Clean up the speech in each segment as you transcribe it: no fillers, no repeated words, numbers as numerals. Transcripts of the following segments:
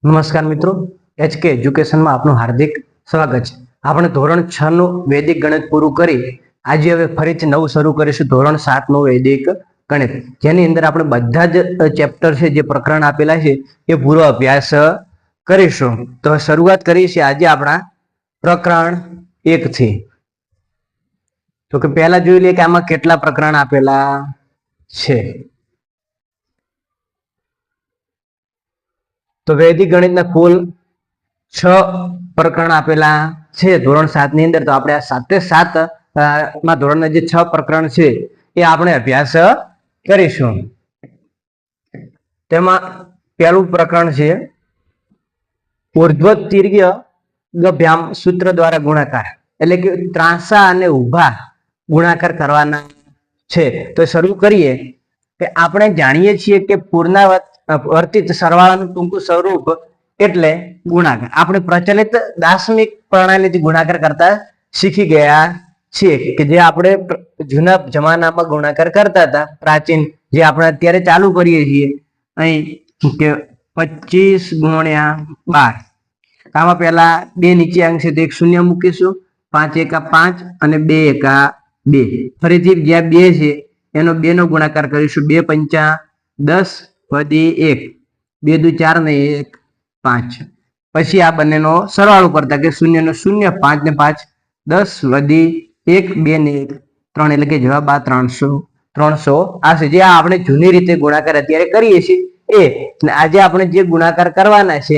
નમસ્કાર મિત્રો, HK એજ્યુકેશનમાં આપનું હાર્દિક સ્વાગત છે। આપણે ધોરણ 6 નું વૈદિક ગણિત પૂરું કરી આજે હવે ફરીથી નવું શરૂ કરીશું ધોરણ 7 નું વૈદિક ગણિત, જેની અંદર આપણે બધા જ ચેપ્ટર છે જે પ્રકરણ આપેલા છે એ પૂરો અભ્યાસ કરીશું। તો શરૂઆત કરીએ છીએ આજે આપણા પ્રકરણ 1 થી। તો કે પહેલા જોઈ લઈએ કે આમાં કેટલા પ્રકરણ આપેલા છે। તો વૈદિક ગણિતના કુલ 6 પ્રકરણ આપેલા છે ધોરણ 7 ની અંદર। તો આપણે આ 7 માં ધોરણના જે 6 પ્રકરણ છે એ આપણે અભ્યાસ કરીશું। તેમાં પહેલું પ્રકરણ છે ઉર્ધ્વ તિર્ય ગભ્યામ સૂત્ર દ્વારા ગુણાકાર, એટલે કે ત્રાંસા અને ઊભા ગુણાકાર કરવાના છે। તો શરૂ કરીએ કે આપણે જાણીએ છીએ કે પુનરાવર્તિત સરવાળાનું ટૂંકું સ્વરૂપ એટલે ગુણાકાર। આપણે પ્રચલિત દાર્શનિક પ્રણાલીથી ગુણાકાર કરતા શીખી ગયા છીએ કે જે આપણે જૂના જમાનામાં ગુણાકાર કરતા હતા પ્રાચીન, જે આપણે અત્યારે ચાલુ કરીએ છીએ અહીં કે 25 ગુણ્યા 12। આમાં પહેલા 2 નીચે અંક છે તો એક શૂન્ય મૂકીશું, 5 એકા 5 અને 2 એકા 2। ફરીથી જ્યાં 2 છે એનો 2 નો ગુણાકાર કરીશું, 2 પંચા 10 વધી 1, 2 દુ 4 ને 1 5। પછી આ બંનેનો સરવાળો કરતા કે 0 નો 0, 5 ને 5 10 વધી 1, 2 ને 1 3, એટલે કે જવાબ આ 300 આવશે। જે આપણે જૂની રીતે ગુણાકાર અત્યારે કરીએ છીએ એ આજે આપણે જે ગુણાકાર કરવાના છે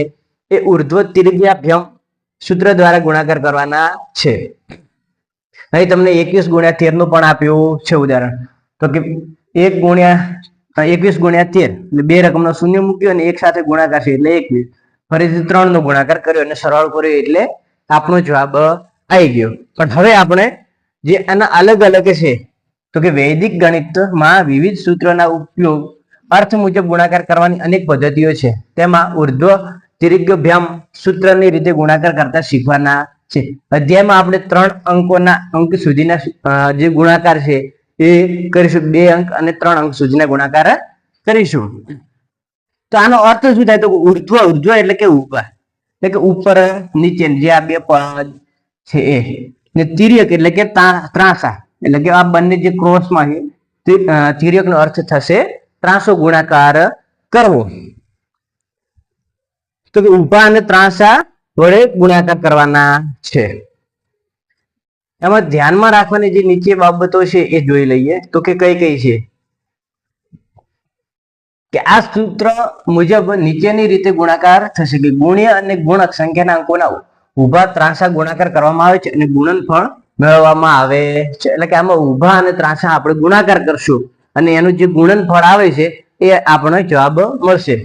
એ ઉર્ધ્વ તિર્ય્યાભ્યામ સૂત્ર દ્વારા ગુણાકાર કરવાના છે। અહીં તમને 21 ગુણ્યા 13 નું પણ આપ્યું છે ઉદાહરણ। તો કે 1 ગુણ્યા 21 ગુણ્યા 13 એટલે બે રકમનો શૂન્ય મૂક્યો અને એક સાથે ગુણાકાર છે એટલે 21, ફરીથી 3 નો ગુણાકાર કર્યો અને સરવાળો કર્યો એટલે આપણો જવાબ આવી ગયો। પણ હવે આપણે જે આના અલગ અલગ છે તો કે વૈદિક ગણિતમાં વિવિધ સૂત્રોના ઉપયોગ અર્થ મુજબ ગુણાકાર કરવાની અનેક પદ્ધતિઓ છે। તેમાં ઉર્ધ્વ તિર્ય્યાભ્યામ સૂત્રની રીતે ગુણાકાર કરતા શીખવાના છે। અધ્યાયમાં આપણે 3 અંકોના અંક સુધીના જે ગુણાકાર છે એ કરીશું, 2 અંક અને 3 અંક સુધીના ગુણાકાર કરીશું। તો આનો અર્થ શું થાય તો ઉર્ધ્વ એટલે કે ઊભા, એટલે કે ઉપર નીચે જે આ બે પદ છે એ, ને તિર્યક એટલે કે ત્રાંસા, એટલે કે આ બંને જે ક્રોસમાં છે તિર્યકનો અર્થ થશે ત્રાંસો ગુણાકાર કરવો। તો કે ઊભા અને ત્રાંસા વડે ગુણાકાર કરવાના છે। એમાં ધ્યાનમાં રાખવાની જે નીચે બાબતો છે એ જોઈ લઈએ તો કે કઈ કઈ છે કે આ સૂત્ર મુજબ નીચેની રીતે ગુણાકાર થશે કે ગુણ્ય અને ગુણક સંખ્યાના અંકોના ઊભા ત્રાંસા ગુણાકાર કરવામાં આવે છે અને ગુણનફળ મેળવવામાં આવે છે। એટલે કે આમાં ઊભા અને ત્રાંસા આપણે ગુણાકાર કરશું અને એનું જે ગુણનફળ આવે છે એ આપણને જવાબ મળશે।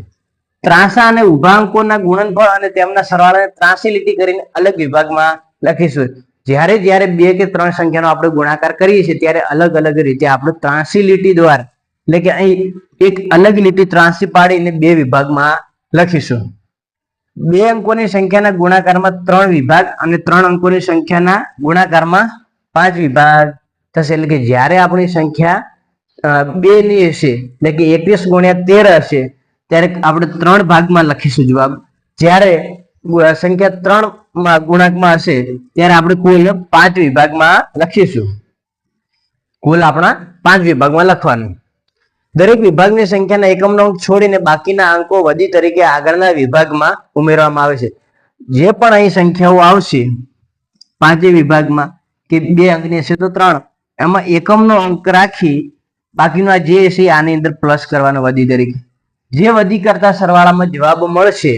ત્રાંસા અને ઊભા અંકોના ગુણનફળ અને તેમના સરવાળાને ત્રાંસી લીટી કરીને અલગ વિભાગમાં લખીશું। જ્યારે 2 કે 3 સંખ્યાનો આપણે ગુણાકાર કરીએ છીએ ત્યારે અલગ અલગ રીતે આપણે ત્રાંસી લીટી દ્વારા, એટલે કે અહીં એક અલગ લીટી ત્રાંસી પાડીને 2 વિભાગમાં લખીશું। 2 અંકોની સંખ્યાના ગુણાકારમાં 3 વિભાગ અને 3 અંકોની સંખ્યાના ગુણાકારમાં 5 વિભાગ થશે। એટલે કે જ્યારે આપણી સંખ્યા 2 ની હશે, એટલે કે 21 ગુણ્યા 13 હશે ત્યારે આપણે 3 ભાગમાં લખીશું જવાબ। જ્યારે સંખ્યા 3 ગુણાંકમાં હશે ત્યારે આપણે કુલ 5 વિભાગમાં લખીશું। કુલ આપણા 5 વિભાગમાં લખવાનું। દરેક વિભાગની સંખ્યાના એકમનો અંક છોડીને બાકીના અંકો વધી તરીકે આગળના વિભાગમાં ઉમેરવામાં આવે છે। જે પણ અહીં સંખ્યાઓ આવશે 5 વિભાગમાં કે 2 અંકની હશે તો 3, એમાં એકમનો અંક રાખી બાકીનો જે છે આની અંદર પ્લસ કરવાનો વધી તરીકે। જે વધી કરતા સરવાળામાં જવાબ મળશે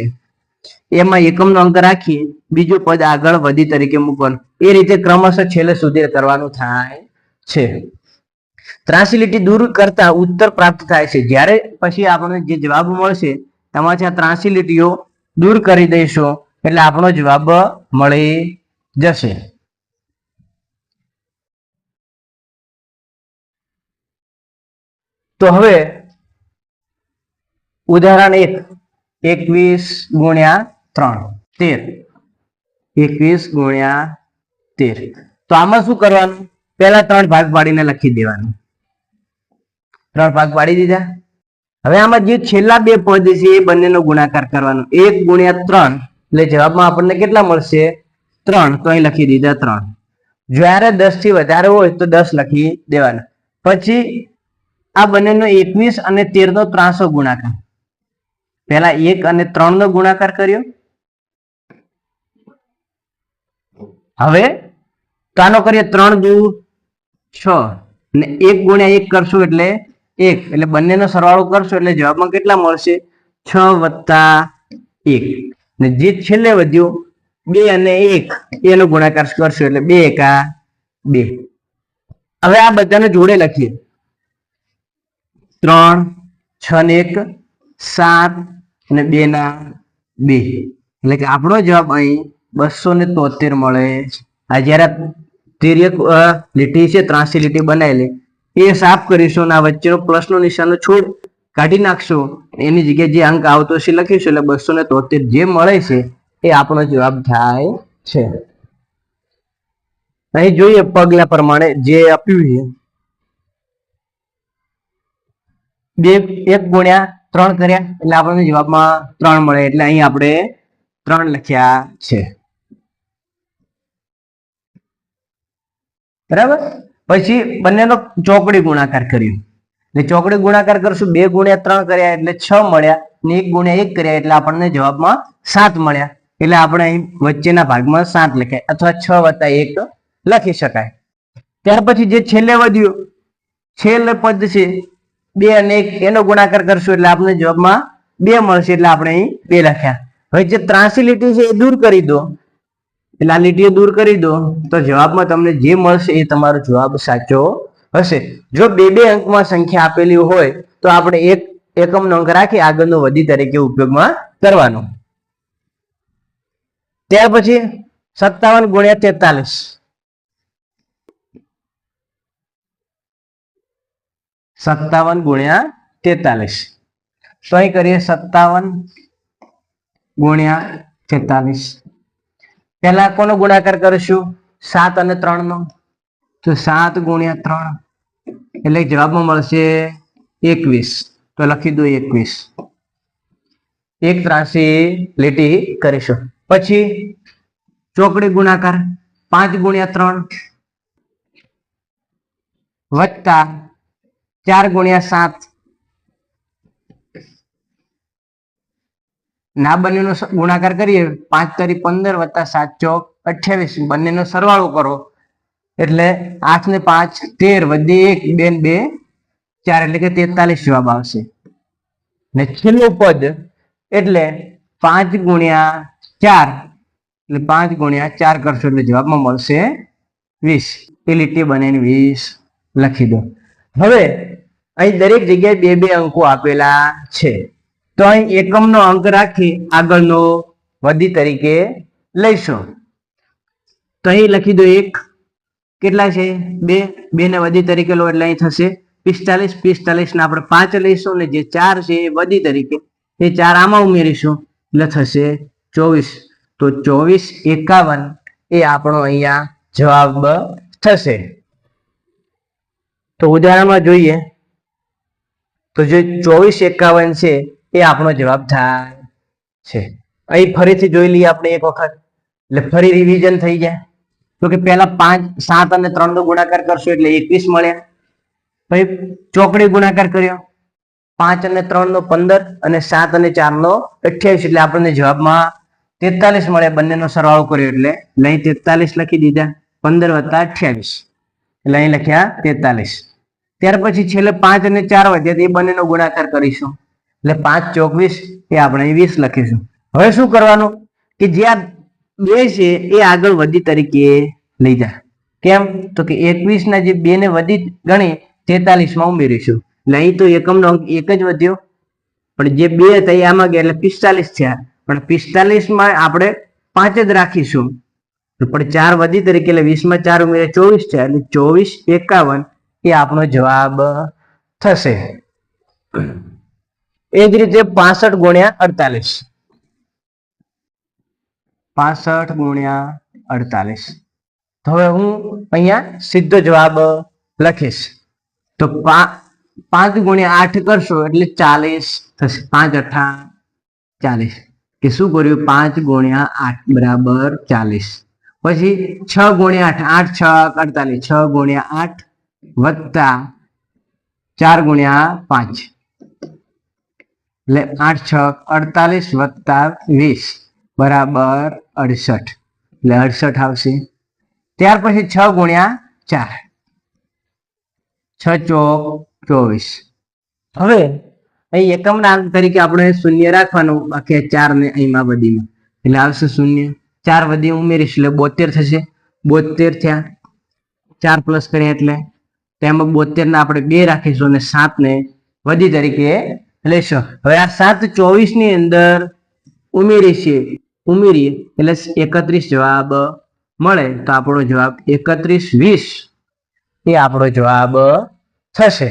એમાં એકમનો અંક રાખી બીજો પદ આગળ વધી તરીકે મૂકવાનું, એ રીતે ક્રમશઃ છેલ્લે સુધી કરવાનું થાય છે। ત્રાંસી લીટી દૂર કરતા ઉત્તર પ્રાપ્ત થાય છે। જ્યારે પછી આપણને જે જવાબ મળશે તેમાંથી આ ત્રાંસી લીટીઓ દૂર કરી દઈશું એટલે આપણો જવાબ મળી જશે। તો હવે ઉદાહરણ 1, 21 ગુણ્યા 3 13, 21 ગુણ્યા 13। તો આમાં શું કરવાનું, પહેલા 3 ભાગ પાડીને લખી દેવાનું। 3 ભાગ પાડી દીધા, હવે આમાં જે છેલ્લા બે પદ છે એ બંનેનો ગુણાકાર કરવાનો 1 ગુણ્યા 3 એટલે જવાબમાં આપણને કેટલા મળશે 3 તો અહીં લખી દીધા 3 જ્યારે 10 થી વધારે હોય તો 10 લખી દેવાના પછી આ બંનેનો 21 અને 13 નો ત્રાંસો ગુણાકાર પહેલા 1 અને 3 નો ગુણાકાર કર્યો હવે કાનો કરીએ 3 દુ 6 અને 1 ગુણ્યા 1 કરશું એટલે 1 એટલે બંનેનો સરવાળો કરશો એટલે જવાબમાં કેટલા મળશે 6 વત્તા 1 ને જે છેલ્લે વધ્યું 2 અને 1 એનો ગુણાકાર કરશો એટલે 2 એકા 2 હવે આ બધાને જોડે લખીએ 3 6 ને 1 7 અને 2 ના 2 એટલે કે આપણો જવાબ અહીં 273 મળે આ જયારે તિર્યક લીટી છે ત્રાંસી લીટી બનાવેલી એ સાફ કરીશું અને આ વચ્ચેનો પ્લસ નો નિશાન છોડ કાઢી નાખશો એની જગ્યાએ જે અંક આવતો છે લખીશું એટલે 273 જે મળે છે એ આપણો જવાબ થાય છે અહીં જોઈએ પગલા પ્રમાણે જે આપ્યું છે 1 ગુણ્યા 3 કર્યા એટલે આપણને જવાબમાં 3 મળે એટલે અહીં આપણે 3 લખ્યા છે બરાબર પછી બંનેનો ચોકડી ગુણાકાર કર્યો એટલે ચોકડી ગુણાકાર કરશું 2 ગુણ્યા 3 કર્યા એટલે 6 મળ્યા ને 1 ગુણ્યા 1 કર્યા એટલે આપણને જવાબમાં 7 મળ્યા એટલે આપણે અહીં વચ્ચેના ભાગમાં 7 લખાય અથવા 6 વત્તા 1 લખી શકાય ત્યાર પછી જે છેલ્લે વધ્યું છેલ્લે પદ છે 2 અને 1 એનો ગુણાકાર કરશું એટલે આપણને જવાબમાં 2 મળશે એટલે આપણે અહીં 2 લખ્યા હવે જે ત્રાંસી લીટી છે એ દૂર કરી દો એટલે આ લીટીઓ દૂર કરી દો તો જવાબમાં તમને જે મળશે એ તમારો જવાબ સાચો હશે જો 2 અંકમાં સંખ્યા આપેલી હોય તો આપણે એક એકમનો અંક રાખી આગળનો વધી તરીકે ઉપયોગમાં કરવાનો ત્યાર પછી 57 ગુણ્યા 43 57 ગુણ્યા 43 તો અહીં કરીએ 57 ગુણ્યા 43 પહેલા કોનો ગુણાકાર કરીશું 7 અને 3 નો તો 7 ગુણ્યા 3 એટલે જવાબમાં મળશે 21 તો લખી દો 21 એક ત્રાંસી લીટી કરીશું પછી ચોકડી ગુણાકાર 5 ગુણ્યા 3 વત્તા 4 ગુણ્યા 7 ના બંનેનો ગુણાકાર કરીએ 5 તારી 15 વત્તા 7 ચોક 28 બંનેનો સરવાળો કરો એટલે 8 ને 5 13 વધી 1 2 2 4 એટલે કે 43 જવાબ આવશે ને છેલ્લું પદ એટલે 5 ગુણ્યા 4 એટલે 5 ગુણ્યા 4 કરશો એટલે જવાબમાં મળશે 20 એ લીટી બનીને 20 લખી દો હવે અહીં દરેક જગ્યાએ 2 અંકો આપેલા છે તો અહીં એકમનો અંક રાખી આગળનો વધી તરીકે લઈશું તો અહીં લખી દો 1 કેટલા છે 2 ને વધી તરીકે લો એટલે અહીં થશે 45 ને આપણે 5 લઈશું ને જે 4 છે એ વધી તરીકે એ 4 આમાં ઉમેરીશું એટલે થશે 24 તો 24 51 એ આપણો અહીંયા જવાબ થશે તો ઉદાહરણમાં જોઈએ તો જે 24 51 છે એ આપણો જવાબ થાય છે અહીં ફરીથી જોઈ લઈએ આપણે એક વખત એટલે ફરી રિવિઝન થઈ જાય તો કે પહેલા 5 7 અને 3 નો ગુણાકાર કરશો એટલે 21 મળ્યા પછી ચોકડી ગુણાકાર કર્યો 5 અને 3 નો 15 અને 7 અને 4 નો 28 એટલે આપણને જવાબમાં 43 મળ્યા બંનેનો સરવાળો કર્યો એટલે અહીં 43 લખી દીધા 15 વત્તા 28 એટલે અહીં લખ્યા 43 ત્યાર પછી છેલ્લે 5 અને 4 વધ્યા એ બંનેનો ગુણાકાર કરીશું એટલે 5 24 એ આપણે 20 લખીશું હવે શું કરવાનું કે જે આ 2 છે એ આગળ વધી તરીકે લઈ જાય કેમ તો કે 21 ના જે 2 ને વધી ગણી 43 માં ઉમેરીશું એટલે અહીં તો એકમનો અંક એક જ વધ્યો પણ જે 2 હતા એ આમાં ગયા એટલે 45 થયા પણ 45 માં આપણે 5 જ રાખીશું પણ 4 વધી તરીકે એટલે 20 માં 4 ઉમેરે 24 થયા એટલે 24 51 એ આપણો જવાબ થશે એ જ રીતે 65 ગુણ્યા 48 65 ગુણ્યા 48 તો હવે હું અહીંયા સીધો જવાબ લખીશ તો 5 ગુણ્યા 8 કરશો એટલે 40 થશે. 5 અઠા 40 કે શું કર્યું? 5 ગુણ્યા 8 બરાબર 40. પછી 6 ગુણ્યા 8 8 6 48 6 ગુણ્યા 8 વત્તા 4 ગુણ્યા 5 એટલે 8 6 48 વત્તા 20 બરાબર 68 એટલે 68 આવશે. ત્યાર પછી 6 ગુણ્યા 4 6 ચોક 24. હવે અહીં એકમના અંક તરીકે આપણે શૂન્ય રાખવાનું, બાકી 4 ને અહીંમાં બધીમાં એટલે આવશે શૂન્ય. 4 વધી ઉમેરીશું એટલે 72 થશે. 72 થયા. 4 પ્લસ કરીએ એટલે તેમાં 72 ને આપણે 2 રાખીશું અને 7 ને વધી તરીકે લેશો. હવે આ 7 24 ની અંદર ઉમેરીએ એટલે 31 જવાબ મળે. તો આપણો જવાબ 31 20 એ આપણો જવાબ થશે.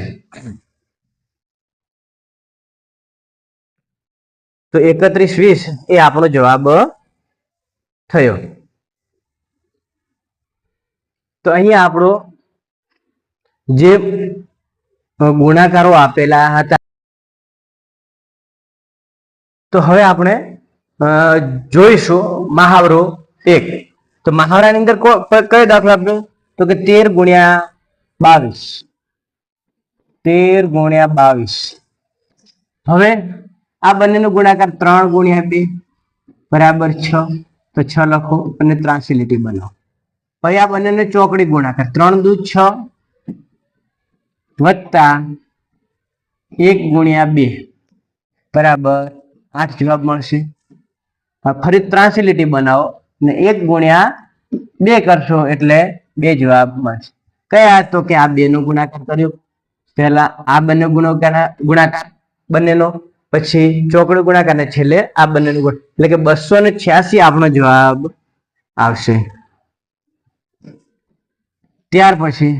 તો 31 20 એ આપણો જવાબ થયો. તો અહીંયા આપણો જે ગુણાકારો આપેલા હતા, તો હવે આપણે જોઈશું મહાવરો 1. તો મહાવરાની અંદર કયો દાખલો આપ્યો? તો કે 13 ગુણ્યા 22. 13 ગુણ્યા 22. હવે આ બંનેનો ગુણાકાર 3 ગુણ્યા 2 બરાબર 6. તો 6 લખો અને ત્રાંસી લીટી બનાવો. પછી આ બંનેનો ચોકડી ગુણાકાર 3 દુ 6 વત્તા 1 ગુણ્યા 2 બરાબર 8 જવાબ મળશે. ફરી ત્રાંસી લીટી બનાવો ને 1 ગુણ્યા 2 કરશો એટલે 2 જવાબ મળશે. કયા? તો કે આ 2 નો ગુણાકાર કર્યો, પહેલા આ બંને ગુણાકાર બંનેનો, પછી ચોકડી ગુણાકાર ને છેલ્લે આ બંનેનો એટલે કે 286 આપણો જવાબ આવશે. ત્યાર પછી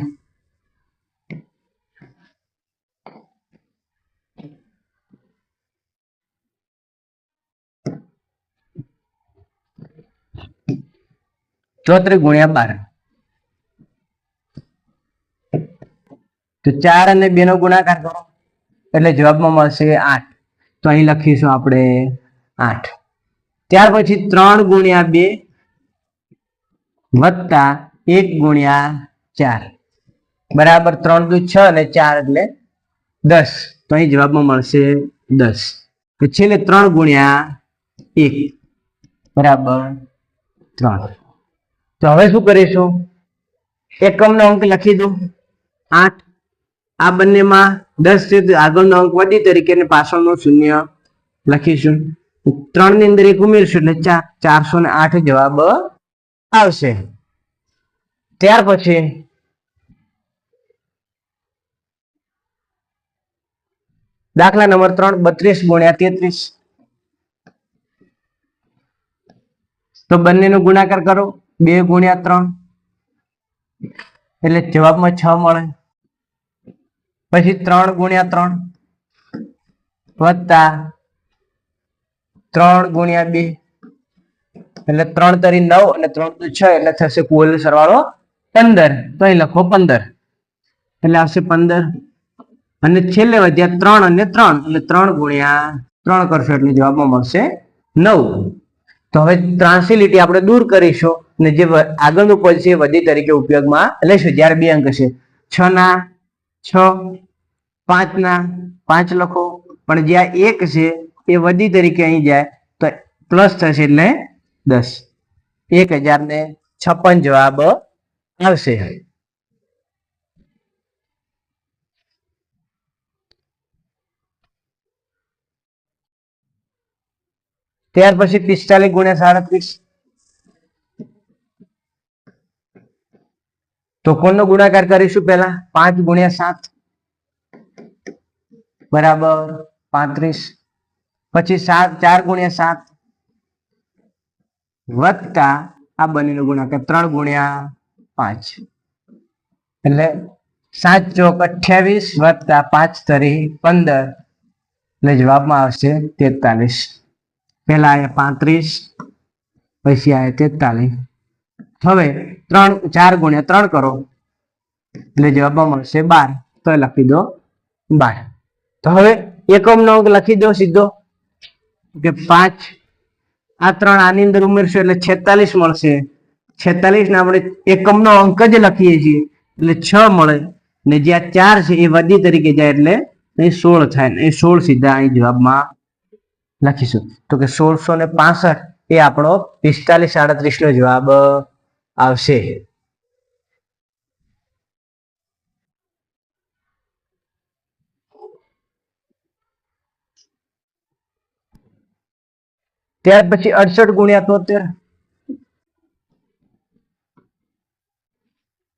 ચોત્રીસ ગુણ્યા 12. તો 4 અને 2 નો ગુણાકાર કરો એટલે જવાબમાં મળશે 8. તો અહીં લખીશું આપણે 8. ત્યાર પછી 3 ગુણ્યા 2 વત્તા 1 ગુણ્યા 4 બરાબર 3 દુ 6 અને 4 એટલે 10. તો અહીં જવાબમાં મળશે 10. તો છેલ્લે 3 ગુણ્યા 1 બરાબર 3. તો હવે શું કરીશું? એકમનો અંક લખી દો 8. આ બંનેમાં 10 છે, આગળનો અંક વધી તરીકે અને પાછળનો શૂન્ય લખીશું. 3 ની અંદર 1 ઉમેરશું એટલે 408 જવાબ આવશે. ત્યાર પછી દાખલા નંબર 3 32 ગુણ્યા 33. તો બંનેનો ગુણાકાર કરો 2 ગુણ્યા 3 એટલે જવાબમાં 6 મળે. પછી 3 ગુણ્યા 3 વત્તા 3 ગુણ્યા 2 એટલે 3 તરી 9 અને 3 દુ 6 એટલે થશે કુલ સરવાળો 15. તો અહીં લખો 15 એટલે આવશે 15. અને છેલ્લે વધ્યા 3 અને 3 એટલે 3 ગુણ્યા 3 કરશો એટલે જવાબમાં મળશે 9. તો હવે ત્રાંસી લીટી આપણે દૂર કરીશું અને જે આગળનું પદ છે વધી તરીકે ઉપયોગમાં લઈશું. જ્યારે 2 અંક છે 6 ના 6, 5 ના 5 લખો, પણ જ્યાં 1 છે એ વધી તરીકે અહીં જાય તો પ્લસ થશે એટલે 10. 1056 જવાબ આવશે. ત્યાર પછી 45 ગુણ્યા 37. તો કોનો ગુણાકાર કરીશું? પહેલા 5 ગુણ્યા 7 બરાબર 35. પછી 4 ગુણ્યા 7 વત્તા આ બંનેનો ગુણાકાર 3 ગુણ્યા 5 એટલે 7 ચોક 28 વત્તા 5 તરી 15 એટલે જવાબમાં આવશે 43. પહેલા આયા 35 પછી આયા 43. હવે 4 ગુણ્યા 3 કરો એટલે જવાબમાં મળશે 12. તો લખી દો 12. તો હવે એકમનો અંક લખી દો સીધો કે 5. આ 3 આની અંદર ઉમેરશો એટલે 46 મળશે. 46 ને આપણે એકમનો અંક જ લખીએ છીએ એટલે 6 મળે ને જે આ 4 છે એ વધી તરીકે જાય એટલે અહીં 16 થાય ને એ 16 સીધા અહીં જવાબમાં લખીશું. તો કે 1665 એ આપણો 4537 નો જવાબ આવશે. ત્યાર પછી 68 ગુણ્યા 73.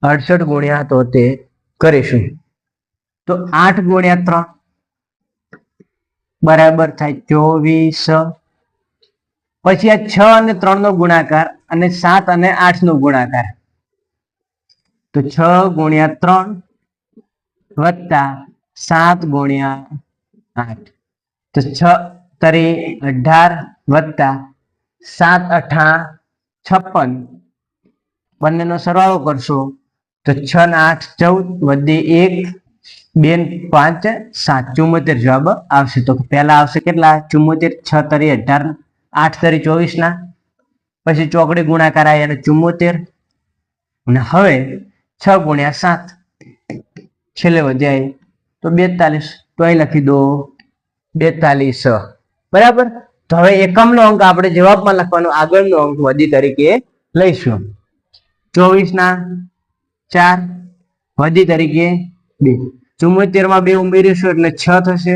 68 ગુણ્યા 73 કરીશું તો 8 ગુણ્યા 3 બરાબર થાય 24. પછી આ 6 અને 3 નો ગુણાકાર અને 7 અને 8 નો ગુણાકાર તો 6 ગુણ્યા 3 વત્તા 7 ગુણ્યા 8 તો 6 તરી 18 વત્તા 7 અઠા 56 બંનેનો સરવાળો કરશો તો 6 ને 8 14 વધી 1 2 5 7 74 જવાબ આવશે. તો પહેલા આવશે કેટલા 74. 6 તરી 18 8 તરી 24 ના પછી ચોકડી ગુણાકાર આવ્યા અને 74 અને હવે 6 ગુણ્યા 7 છેલ્લે વધ્યા તો 42. તો અહીં લખી દો 42. બરાબર. તો હવે એકમનો અંક આપણે જવાબમાં લખવાનો આગળનો અંક વધી તરીકે લઈશું. 24 ના 4 વધી તરીકે 2. 74 માં 2 ઉમેરીશું એટલે 6 થશે.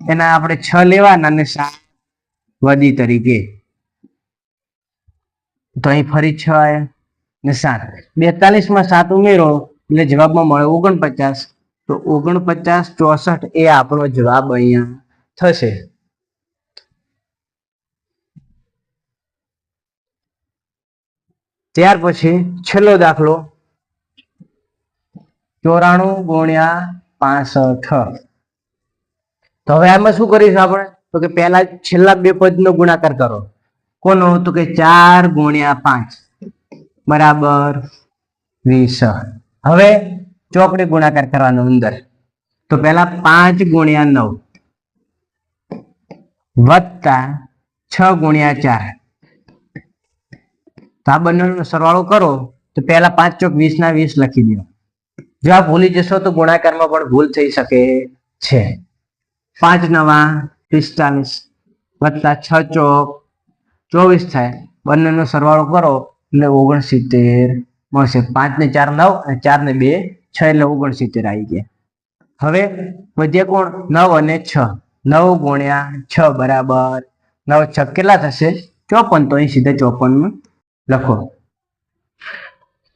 એના આપણે 6 લેવાના અને 7 વધી તરીકે તો અહીં ફરી 6 આવ્યા ને 7. 42 માં 7 ઉમેરો એટલે જવાબમાં મળે 49. તો 49 64 એ આપણો જવાબ અહીંયા થશે. ત્યાર પછી છેલ્લો દાખલો 94 ગુણ્યા 65. તો હવે આમાં શું કરીશું આપણે તો કે પહેલા છેલ્લા બે પદનો ગુણાકાર કરો. કોનો તો કે 4 ગુણ્યા 5 બરાબર 20. હવે ચોકડી ગુણાકાર કરવાનો અંદર તો પહેલા 5 ગુણ્યા 9 વત્તા 6 ગુણ્યા 4 તો આ બંનેનો સરવાળો કરો તો પહેલા 5 ચોક 20 ના 20 લખી દો. જો આ ભૂલી જશો તો ગુણાકારમાં પણ ભૂલ થઈ શકે છે. 5 નવા 45 વત્તા 6 ચોક 24 થાય. બંનેનો સરવાળો કરો એટલે 69 મળશે. 5 ને 4 9 અને 4 ને 2 6 એટલે 69 આવી ગયા. હવે વધ્યા કોણ 9 અને 6. 9 ગુણ્યા 6 બરાબર 9 6 કેટલા થશે 54. તો અહીં સીધા 54 લખો.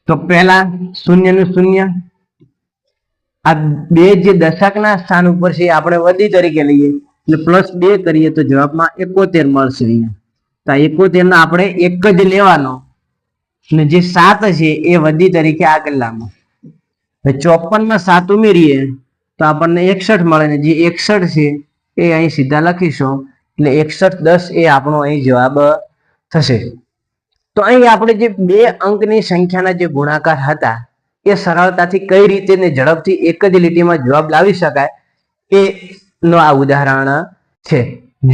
તો પહેલા 0 નું 0 આ બે જે દશકના સ્થાન ઉપર છે આપણે વધી તરીકે લઈએ એટલે +2 કરીએ તો જવાબમાં 71 મળશે. અહીંયા તો 71 નો આપણે એક જ લેવાનો અને જે 7 છે એ વધી તરીકે આગળલામાં 54 માં 7 ઉમેરીએ તો આપણને 61 મળે ને જે 61 છે એ અહીં સીધા લખીશું એટલે 61 10 એ આપણો અહીં જવાબ થશે. તો અહીં આપણે જે બે અંકની સંખ્યાના જે ગુણાકાર હતા એ સરળતાથી કઈ રીતે ને ઝડપથી એક જ લીટીમાં જવાબ લાવી શકાય એ નો આ ઉદાહરણ છે.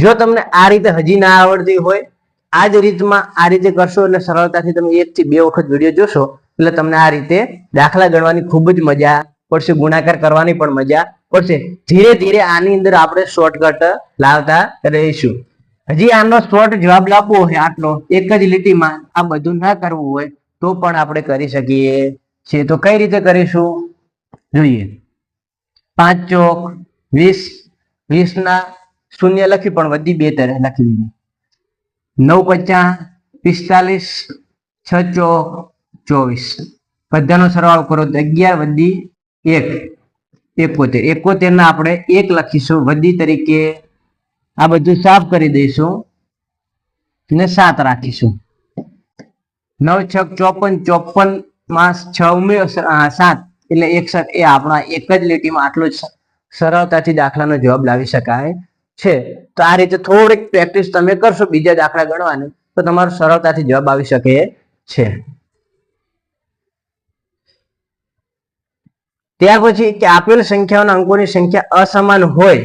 જો તમને આ રીતે હજી ના આવડતી હોય આ જ રીતમાં આ રીતે કરશો એટલે સરળતાથી તમે 1 થી 2 વખત વિડીયો જોશો એટલે તમને આ રીતે દાખલા ગણવાની ખૂબ જ મજા પડશે. ગુણાકાર કરવાની પણ મજા પડશે. ધીરે ધીરે આની અંદર આપણે શોર્ટકટ લાવતા રહીશું. હજી આનો શોર્ટ જવાબ લાવવો હોય આટલો એક જ લીટીમાં આ બધું ના કરવું હોય તો પણ આપણે કરી શકીએ છીએ. તો કઈ રીતે કરીશું જોઈએ. 5 ચોક 20 20 ના 0 લખી પણ વધી 2 તરફ લખી દીધી. 9 50 45 6 ચોક 24 બધાનો સરવાળો કરો તો 11 વધી 1 71. 71 ના આપણે 1 લખીશું વધી તરીકે. આ બધું સાફ કરી દઈશું ને 7 રાખીશું. 9 6 54 54 માં 6 ઉમેરો 7 એટલે 61 એ આપણા એક જ લીટીમાં આટલો જ સરળતાથી દાખલાનો જવાબ લાવી શકાય છે. તો આ રીતે થોડીક પ્રેક્ટિસ તમે કરશો બીજા દાખલા ગણવાની તો તમારો સરળતાથી જવાબ આવી શકે છે. ત્યાર પછી કે આપેલ સંખ્યાઓના અંકોની સંખ્યા અસમાન હોય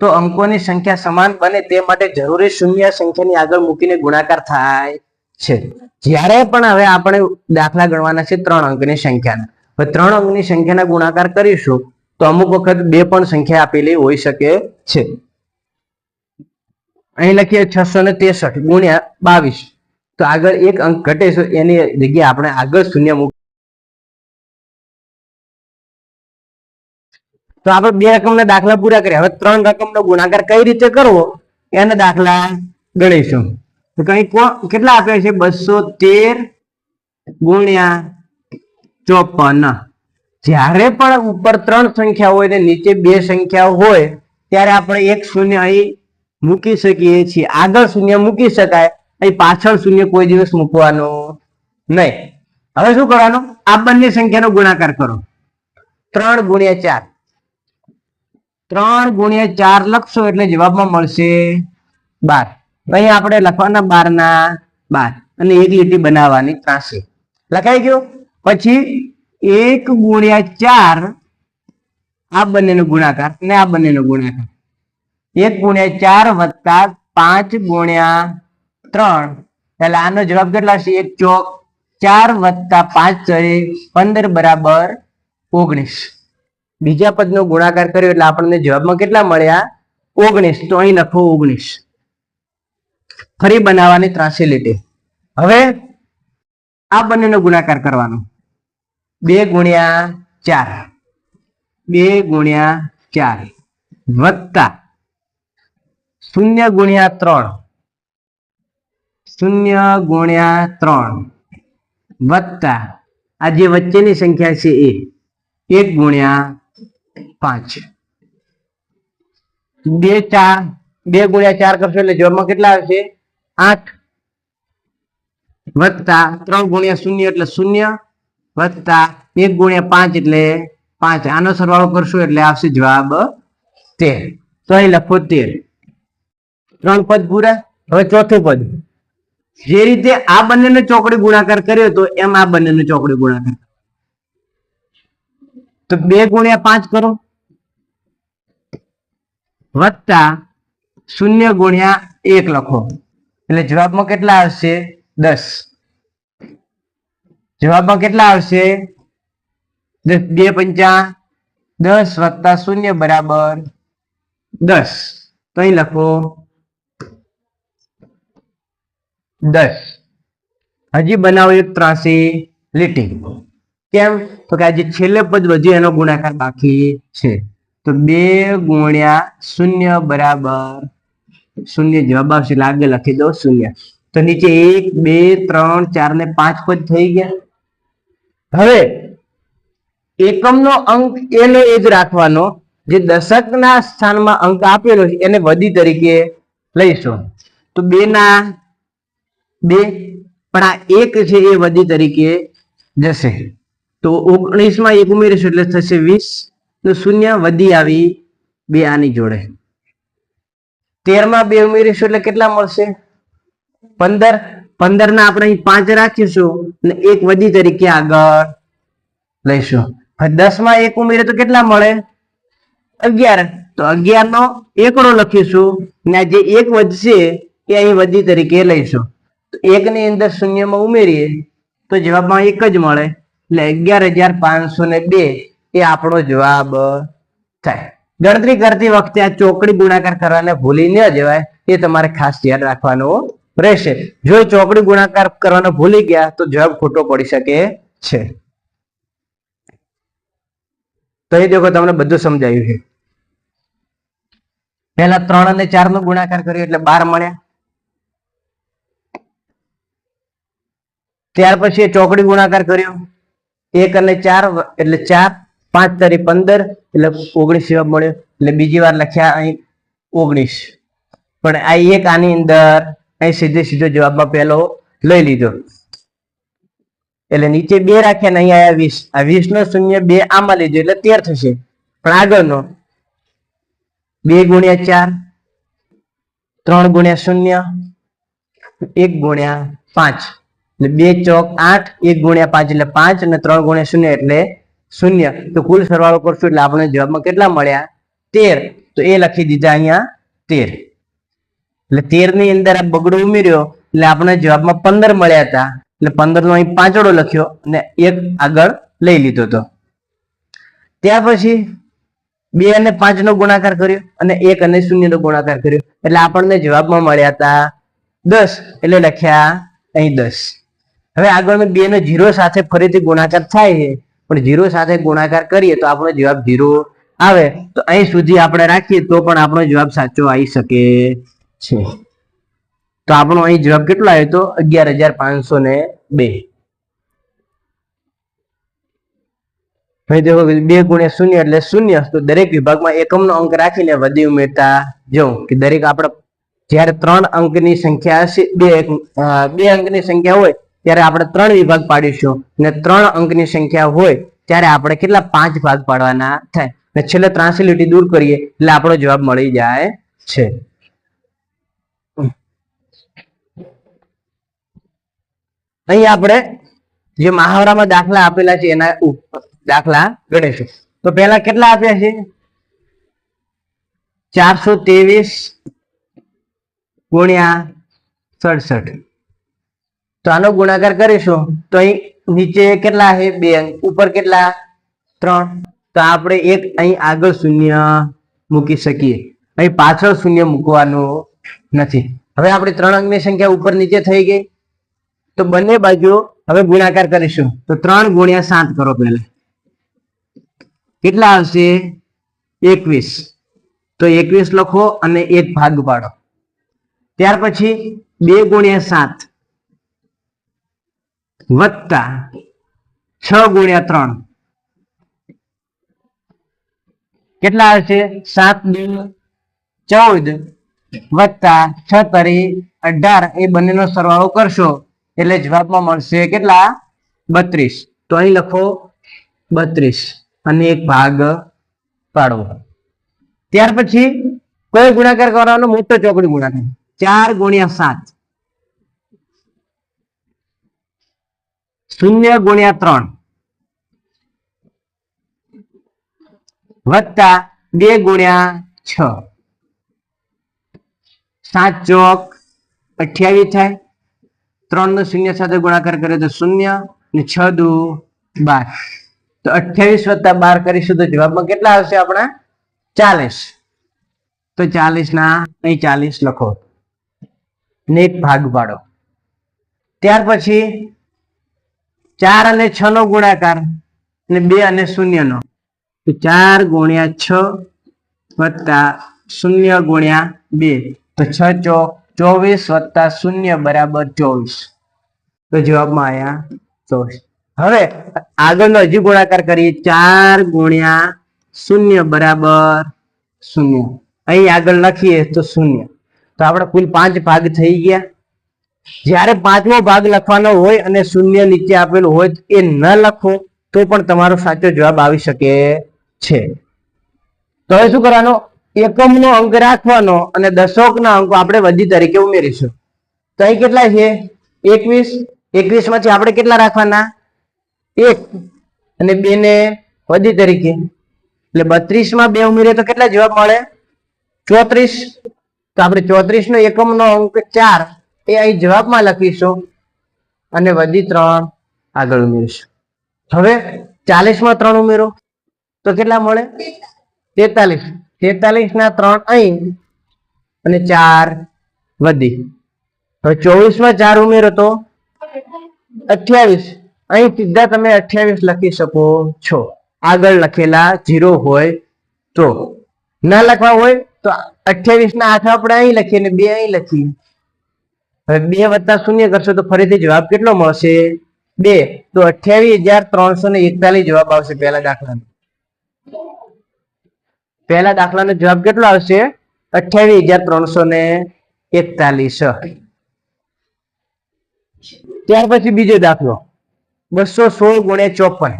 તો અંકોની સંખ્યા સમાન બને તે માટે જરૂરી શૂન્ય સંખ્યાની આગળ મૂકીને ગુણાકાર થાય છે. જ્યારે પણ હવે આપણે દાખલા ગણવાના છે 3 અંકની સંખ્યાના, હવે 3 અંકની સંખ્યાના ગુણાકાર કરીશું તો અમુક વખત 2 પણ સંખ્યા આપેલી હોઈ શકે છે. અહીં લખીએ 663 ગુણ્યા 22, તો આગળ એક અંક ઘટે છે એની જગ્યાએ આપણે આગળ શૂન્ય મૂક. તો આપણે 2 રકમના દાખલા પૂરા કર્યા. હવે 3 રકમનો ગુણાકાર કઈ રીતે કરવો એના દાખલા ગણીશું. તો કઈ કેટલા આપ્યા છે? 213 ગુણ્યા 54. જ્યારે પણ ઉપર 3 સંખ્યા હોય ને નીચે 2 સંખ્યા હોય ત્યારે આપણે એક શૂન્ય અહીં મૂકી શકીએ છીએ. આગળ શૂન્ય મૂકી શકાય, અહીં પાછળ શૂન્ય કોઈ દિવસ મૂકવાનું નહીં. હવે શું કરવાનું? આ બંને સંખ્યાનો ગુણાકાર કરો. 3 ગુણ્યા 4, 3 ગુણ્યા 4 લખશો એટલે જવાબમાં મળશે 12. અહીં આપણે લખવાના 12 ના 12 અને એક લીટી બનાવવાની 83. લખાઈ ગયું. પછી 1 ગુણ્યા 4 આ બંનેનો ગુણાકાર અને આ બંનેનો ગુણાકાર. 1 ગુણ્યા 4 વત્તા 5 ગુણ્યા 3 એટલે આનો જવાબ કેટલા છે? 1 ચોક 4 વત્તા 5 15 બરાબર 19. બીજા પદનો ગુણાકાર કર્યો એટલે આપણને જવાબમાં કેટલા મળ્યા? 19. તો અહીં લખો 19. ફરી બનાવવાની 83 લીટી. હવે આ બંનેનો ગુણાકાર કરવાનો. 2 ગુણ્યા 4, 2 ગુણ્યા 4 વત્તા 0 ગુણ્યા 3, 0 ગુણ્યા 3 વત્તા આ જે વચ્ચેની સંખ્યા છે એ 1 ગુણ્યા 5. 2 ગુણ્યા 4 કરશો એટલે જવાબમાં કેટલા આવશે? 8 વત્તા 3 ગુણ્યા 0 એટલે 0 વત્તા 1 ગુણ્યા 5 એટલે 5. આનો સરવાળો કરશો એટલે આવશે જવાબ 13. તો અહીં લખો 13. 3 પદ પૂરા. હવે ચોથું પદ. જે રીતે આ બંનેનો ચોકડી ગુણાકાર કર્યો તો એમ આ બંનેનો ચોકડી ગુણાકાર. તો 2 ગુણ્યા 5 કરો વત્તા 0 ગુણ્યા 1 લખો એટલે જવાબમાં કેટલા આવશે? 10. જવાબમાં કેટલા આવશે? 2 પંચા 10 વત્તા 0 બરાબર 10. તો અહીં લખો 10. હજી બનાવો એક 83 લીટી. કેમ? તો કે આજે છેલ્લે પદ વધ્યું એનો ગુણાકાર બાકી છે. તો 2 ગુણ્યા 0 બરાબર 0. જવાબ આવશે એટલે આગળ લખી દો 0. તો નીચે 1 2 3 4 ને 5 પદ થઈ ગયા. હવે એકમનો અંક એનો એ જ રાખવાનો જે દશકના સ્થાનમાં અંક આપેલો છે એને વધી તરીકે લઈશું. તો 2 ના 2 પણ આ 1 છે એ વધી તરીકે જશે. તો 19 માં 1 ઉમેરીશું એટલે થશે 20. તો 0 વધી આવી 2 આની જોડે. 13 માં 2 ઉમેરીશું એટલે કેટલા મળશે? 15. 15 ના આપણે અહીં 5 રાખીશું અને 1 વધી તરીકે આગળ લઈશું. 10 માં 1 ઉમેરે તો કેટલા મળે? 11. તો 11 નો એકડો લખીશું ને જે 1 વધશે એ અહીં વધી તરીકે લઈશું. તો 1 ની અંદર 0 માં ઉમેરીએ તો જવાબમાં 1 જ મળે એટલે 11,502 એ આપણો જવાબ થાય. ગણતરી કરતી વખતે આ ચોકડી ગુણાકાર કરવાને ભૂલી ન જવાય, એ તમારે ખાસ યાદ રાખવાનું રહેશે. જો ચોકડી ગુણાકાર કરવાનો ભૂલી ગયા તો જવાબ ખોટો પડી શકે છે. તો એ દેખો તમને બધું સમજાયું છે. પહેલા 3 અને 4 નો ગુણાકાર કર્યો એટલે 12 મળ્યા. ત્યાર પછી ચોકડી ગુણાકાર કર્યો 1 અને 4 એટલે 4, 5 તારી 15 એટલે 19 જવાબ મળ્યો. એટલે બીજી વાર લખ્યા અહીં 19. પણ આ એક આની અંદર અહીં સીધો જવાબમાં પહેલો લઈ લીધો એટલે નીચે 2 રાખ્યા ને અહીંયા આવ્યા 20. આ 20 નો શૂન્ય 2 આમાં લીધો એટલે 13 થશે. પણ આગળનો 2 ગુણ્યા 4, 3 ગુણ્યા 0, 1 ગુણ્યા 5 એટલે 2 ચોક 8, 1 ગુણ્યા 5 એટલે 5 અને 3 ગુણ્યા 0 એટલે શૂન્ય, તો કુલ સરવાળો કરશું એટલે આપણે જવાબમાં કેટલા મળ્યા? 13. તો એ લખી દીધા અહીંયા 13. એટલે 13 ની અંદર આ બગડો ઉમેર્યો એટલે આપણે જવાબમાં 15 મળ્યા હતા. એટલે 15 નો અહીં પાંચડો લખ્યો અને 1 આગળ લઈ લીધો હતો. ત્યાર પછી 2 અને 5 નો ગુણાકાર કર્યો અને 1 અને 0 નો ગુણાકાર કર્યો એટલે આપણને જવાબમાં મળ્યા હતા 10. એટલે લખ્યા અહીં 10. હવે આગળ 2 નો 0 સાથે ફરીથી ગુણાકાર થાય છે, પણ 0 સાથે ગુણાકાર કરીએ તો આપણો જવાબ 0 આવે. તો અહીં સુધી આપણે રાખીએ તો પણ આપણો જવાબ સાચો આવી શકે છે. તો આપણો અહીં જવાબ કેટલો આવ્યો? તો 11,502. અહીં દેખો 2 ગુણ્યા 0 એટલે 0. તો દરેક વિભાગમાં એકમનો અંક રાખીને વધી ઉમેરતા જવું કે દરેક આપણે જ્યારે 3 અંકની સંખ્યા હશે, 2 અંકની સંખ્યા હોય ત્યારે આપણે 3 વિભાગ પાડીશું અને 3 અંકની સંખ્યા હોય ત્યારે આપણે કેટલા 5 ભાગ પાડવાના થાય અને છેલ્લે 83 લીટી દૂર કરીએ એટલે આપણો જવાબ મળી જાય છે. અહીં આપણે જે મહાવરામાં દાખલા આપેલા છે એના દાખલા ગણીશું. તો પહેલા કેટલા આપ્યા છે? 423 ગુણ્યા 67. તો આનો ગુણાકાર કરીશું તો અહીં નીચે કેટલા છે? 2 અંક, ઉપર કેટલા? 3. તો આપણે એક અહીં આગળ શૂન્ય મૂકી શકીએ, અહીં પાછળ શૂન્ય મૂકવાનું નથી. હવે આપણે 3 અંકની સંખ્યા ઉપર નીચે થઈ ગઈ. તો બંને બાજુ હવે ગુણાકાર કરીશું. તો 3 ગુણ્યા 7 કરો. પહેલા કેટલા આવશે? 21. તો 21 લખો અને 1 ભાગ પાડો. ત્યાર પછી 2 ગુણ્યા 7 વત્તા 6 ગુણ્યા 3 કેટલા આવશે? 7 દુ 14 વત્તા 6 તરી 18. એ બંનેનો સરવાળો કરશો એટલે જવાબમાં મળશે કેટલા? 32. તો અહીં લખો 32 અને 1 ભાગ પાડવો. ત્યાર પછી કયો ગુણાકાર કરવાનો? મોટો ચોકડી ગુણાકાર. 4 ગુણ્યા 7 0 ગુણ્યા 3 વત્તા 2 ગુણ્યા 6. 7 ચોક 28 થાય. 3 નો 0 સાથે ગુણાકાર કરે તો 0 અને 6 દુ 12. તો 28 વત્તા 12 કરીશું તો જવાબમાં કેટલા આવશે? આપણા 40. તો 40 ના અહીં 40 લખો અને 1 ભાગ પાડો. ત્યાર પછી 4 અને 6 નો ગુણાકાર અને 2 અને 0 નો. તો 4 ગુણ્યા 6 વત્તા 0 ગુણ્યા 2. તો 6 ચોક 24 વત્તા 0 બરાબર 24. તો જવાબમાં આયા 24. હવે આગળનો હજી ગુણાકાર કરીએ. 4 ગુણ્યા 0 બરાબર 0. અહીં આગળ લખીએ તો 0. તો આપણે કુલ 5 ભાગ થઈ ગયા. જ્યારે 5મો ભાગ લખવાનો હોય અને 0 નીચે આપેલું હોય એ ન લખો તો પણ તમારો સાચો જવાબ આવી શકે છે. તો હવે શું કરવાનો? એકમનો અંક રાખવાનો અને દશકના અંકો આપણે વધી તરીકે ઉમેરીશું. તો અહીં કેટલા છે? 21. 21 માંથી આપણે કેટલા રાખવાના? 1 અને 2 ને વધી તરીકે. એટલે 32 માં 2 ઉમેરીએ તો કેટલા જવાબ મળે? 34. તો આપણે 34 નો એકમનો અંક 4 એ અહીં જવાબમાં લખીશું અને વધી 3 આગળ ઉમેરીશું. હવે 40 માં 3 ઉમેરો તો કેટલા મળે? 43. 43 ના 3 અહીં અને 4 વધી. હવે 24 માં 4 ઉમેરો તો 28. અહીં સીધા તમે 28 લખી શકો છો. આગળ લખેલા 0 હોય તો. ના લખવા હોય તો 28 ના 8 આપણે અહીં લખીએ અને 2 અહીં લખીએ. હવે 2 વત્તા 0 કરશો તો ફરીથી જવાબ કેટલો મળશે? 2. તો 28,341 જવાબ આવશે પહેલા દાખલાનો. પહેલા દાખલાનો જવાબ કેટલો આવશે? 28,341. ત્યાર પછી બીજો દાખલો 216 ગુણ્યા 54.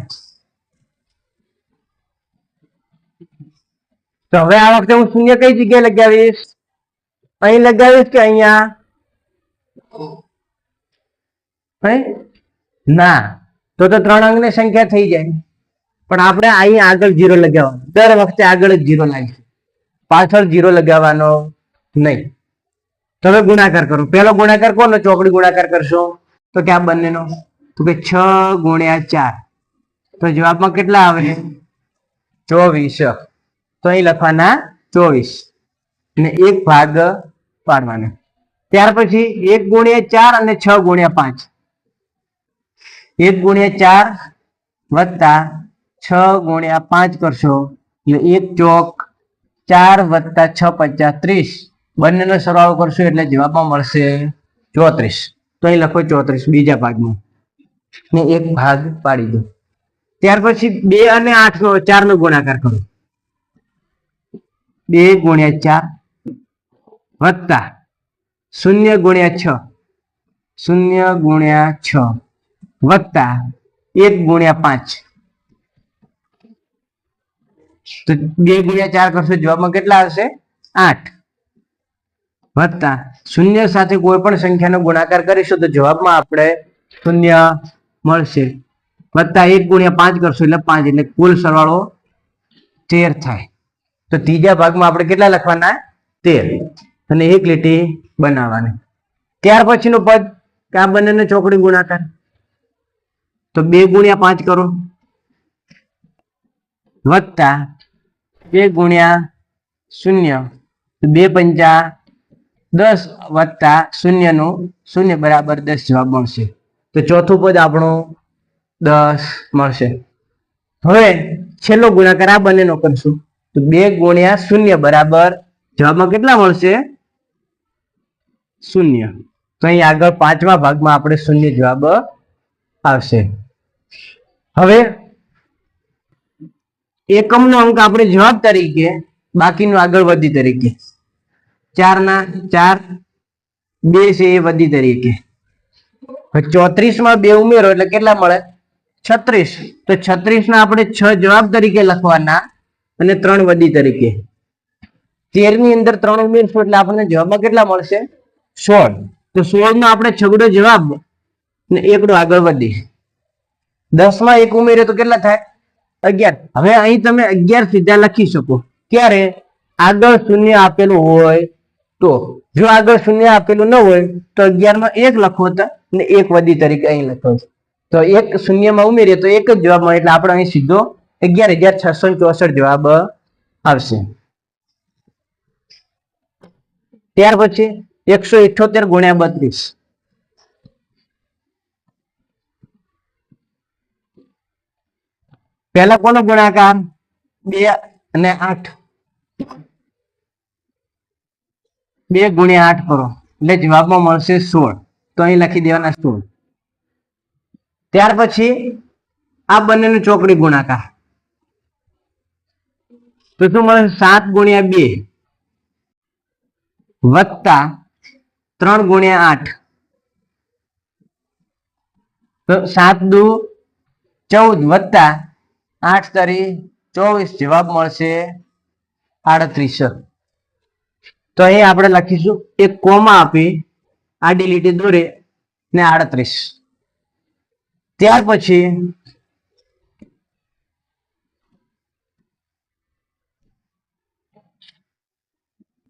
તો હવે આ વખતે હું શૂન્ય કઈ જગ્યાએ લગાવીશ? અહીં લગાવીશ કે અહીંયા? ના, તો 3 અંકની સંખ્યા થઈ જાય. પણ આપણે અહીં આગળ 0 લગાવવાનો, દર વખતે આગળ જ 0 લાગશે, પાછળ 0 લગાવવાનો નહીં. તો હવે ગુણાકાર કરો. પહેલો ગુણાકાર કોનો? ચોકડી ગુણાકાર કરશો તો કે આ બંનેનો, તો કે 6 ગુણ્યા 4. તો જવાબમાં કેટલા આવે? 24. તો અહીં લખવાના 24 અને 1 ભાગ પાડવાનો. ત્યાર પછી 1 ગુણ્યા 4 અને 6 ગુણ્યા 5. 1 ગુણ્યા 4 વત્તા 6 ગુણ્યા 5 કરશો એટલે 1 ચોક 4 વત્તા 6 પંચા 30. બંનેનો સરવાળો કરશો એટલે જવાબમાં મળશે 34. તો અહીં લખો 34 બીજા ભાગમાં ને 1 ભાગ પાડી દો. ત્યાર પછી 2 અને 8 નો 4 નો ગુણાકાર કરો. 2 ગુણ્યા 4 વત્તા 0 ગુણ્યા 6, 0 ગુણ્યા 6 વત્તા 1 ગુણ્યા 5. તો 2 ગુણ્યા 4 કરશો જવાબમાં કેટલા આવશે? 8 વત્તા 0 સાથે કોઈ પણ સંખ્યાનો ગુણાકાર કરીશું તો જવાબમાં આપણે 0 મળશે, વત્તા 1 ગુણ્યા 5 કરશો એટલે 5, એટલે કુલ સરવાળો 13 થાય. તો ત્રીજા ભાગમાં આપણે કેટલા લખવાના? 13 અને એક લીટી બનાવવાની. ત્યાર પછીનું પદ કે આ બંનેનો ચોકડી ગુણાકાર, તો 2 ગુણ્યા 5 કરો વત્તા 2 ગુણ્યા 0, 2 પંચા 10 વત્તા 0 નું 0 બરાબર 10 જવાબ મળશે. તો ચોથું પદ આપણું 10 મળશે. હવે છેલ્લો ગુણાકાર આ બંનેનો કરશું તો 2 ગુણ્યા 0 બરાબર જવાબમાં કેટલા મળશે? 0. તો અહીં આગળ પાંચમા ભાગમાં આપણે 0 જવાબ આવશે. હવે એકમનો અંક આપણે જવાબ તરીકે, બાકીનું આગળ વધી તરીકે, 4 ના 4, 2 છે એ વધી તરીકે. 34 માં 2 ઉમેરો એટલે કેટલા મળે? 36. તો 36 ના આપણે 6 જવાબ તરીકે લખવાના અને 3 વધી તરીકે. 13 ની અંદર 3 ઉમેરશું એટલે આપણને જવાબમાં કેટલા મળશે? 16. તો 16 નો આપણે છગડો જવાબ ને એકડો આગળ વધી. 10 માં 1 ઉમેરે તો કેટલા થાય? 11. હવે અહીં તમે 11 સીધા લખી શકો. ક્યારે? આગળ 0 આપેલું હોય તો. જો આગળ 0 આપેલું ન હોય તો 11 માં 1 લખો ને 1 વધી તરીકે અહીં લખો. તો 1 0 માં ઉમેરીએ તો 1 જ જવાબ મળે, એટલે આપણે અહીં સીધો 11,664 જવાબ આવશે. ત્યાર પછી 178 ગુણ્યા 32. પહેલા કોનો ગુણાકાર? 2 અને 8. 2 ગુણ્યા 8 કરો એટલે જવાબમાં મળશે 16. તો અહીં લખી દેવાના 16. ત્યાર પછી આ બંનેનો ચોકડી ગુણાકાર, તો શું મળે? 7 ગુણ્યા 2 વત્તા 3 ગુણ્યા 8. તો 7 દુ 14 વત્તા 8 તરી 24 જવાબ મળશે 38. તો અહીં આપણે લખીશું એક કોમા આપી આડી લીટી દોરે ને 38. ત્યાર પછી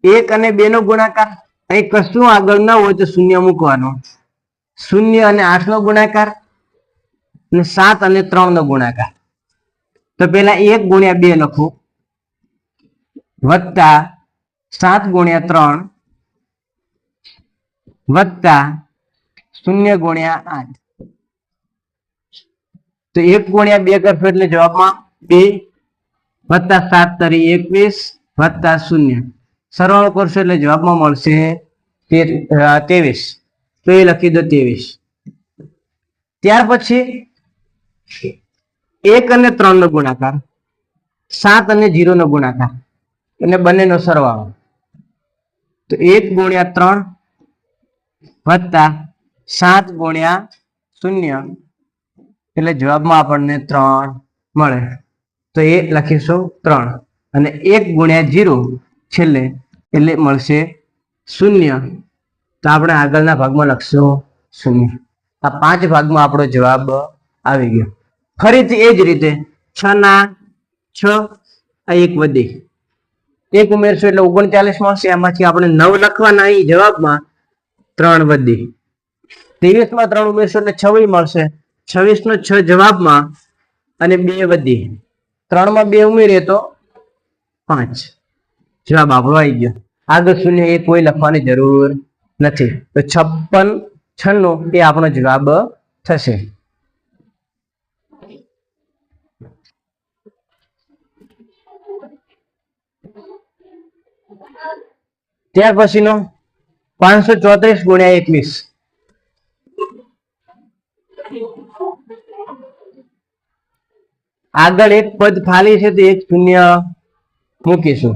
1 અને 2 નો ગુણાકાર, અહીં કશું આગળ ન હોય તો 0 મૂકવાનો. 0 અને 8 નો ગુણાકાર અને 7 અને 3 નો ગુણાકાર. તો પેલા 1 ગુણ્યા 2 લખો વત્તા 7 ગુણ્યા 3 વત્તા 0 ગુણ્યા 8. તો 1 ગુણ્યા 2 કરશો એટલે જવાબમાં 2 વત્તા 7 તરી 21 વત્તા 0. સરવાળો કરશો એટલે જવાબમાં મળશે 23. તો એ લખી દો 23. ત્યાર પછી 1 અને 3 નો ગુણાકાર, 7 અને 0 નો ગુણાકાર અને બંનેનો સરવાળો. તો 1 ગુણ્યા 3 વત્તા 7 ગુણ્યા 0 એટલે જવાબમાં આપણને 3 મળે. તો એ લખીશું 3 અને 1 ગુણ્યા 0 છેલ્લે એટલે મળશે 0. તો આપણે આગળના ભાગમાં લખશું 0. આ 5 ભાગમાં આપણો જવાબ આવી ગયો. ફરીથી એ જ રીતે 6 ના 6, આ 1 વધી, 1 ઉમેરશું એટલે 39 મળશે. એમાંથી આપણે 9 લખવાના, અહીં જવાબમાં 3 વધી. 23 માં 3 ઉમેરશું એટલે 26 મળશે. 26 નો 6 જવાબમાં અને 2 વધી. 3 માં 2 ઉમેરીએ તો 5. જવાબ આપણો આવી ગયો. આગળ શૂન્ય એ કોઈ લખવાની જરૂર નથી. તો 56, 96 એ આપણો જવાબ થશે. ત્યાર પછીનો 534 ગુણ્યા 21. આગળ એક પદ ખાલી છે તો એક શૂન્ય મૂકીશું.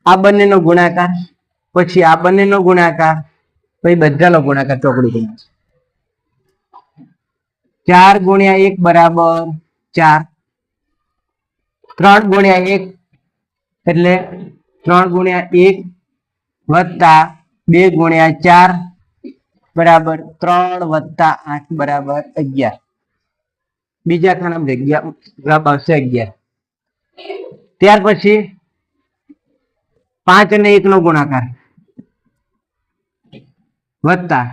આ બંનેનો ગુણાકાર, પછી આ બંનેનો ગુણાકાર, પછી બધાનો ગુણાકાર ચોકડી ગુણાકાર. 4 ગુણ્યા 1 બરાબર 4. 3 ગુણ્યા 1 એટલે 3 ગુણ્યા 1 વત્તા 2 ગુણ્યા 4 બરાબર 3 વત્તા 8 બરાબર 11. બીજા ખાનામાં જવાબ આવશે 11. ત્યાર પછી 5 અને 1 નો ગુણાકાર વત્તા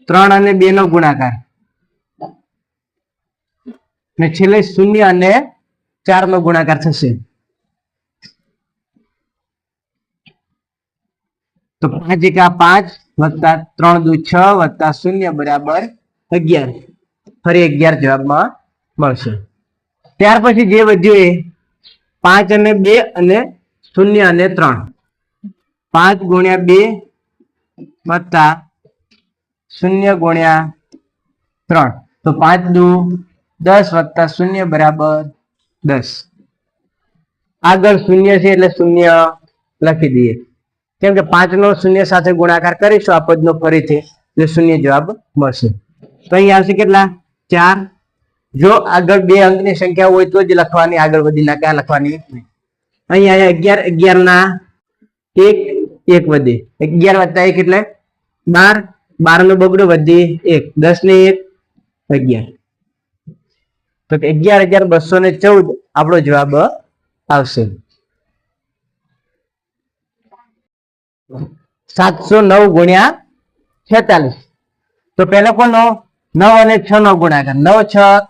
3 અને 2 નો ગુણાકાર ને છેલ્લે 0 અને 4 નો ગુણાકાર થશે. તો 5 એકા 5 વત્તા 3 દુ 6 વત્તા 0 બરાબર 11. ફરી 11 જવાબમાં મળશે. ત્યાર પછી જે વધ્યું એ 5 અને 2 અને 0 અને 3. 5 ગુણ્યા 2 વત્તા 0 ગુણ્યા 3. તો 5 દુ 10 વત્તા 0 બરાબર 10. આગળ 0 છે એટલે 0 લખી દઈએ, કેમ કે 5 નો 0 સાથે ગુણાકાર કરીશું આ પદનો ફરીથી, એટલે 0 જવાબ મળશે. તો અહીં આવશે કેટલા? 4. જો આગળ 2 અંકની સંખ્યા હોય તો જ લખવાની, આગળ વધી ના ક્યાં લખવાની. અહીં આયા 11, 11 ના 1, 1 વધી. 11 વત્તા 1 એટલે 12. 12 નો બગડો વધી 1. 10 ને 1 11. તો 11,214 આપણો જવાબ આવશે. 709 ગુણ્યા 46. તો પહેલો કોનો? 9 અને 6 નો ગુણાકાર. 9 6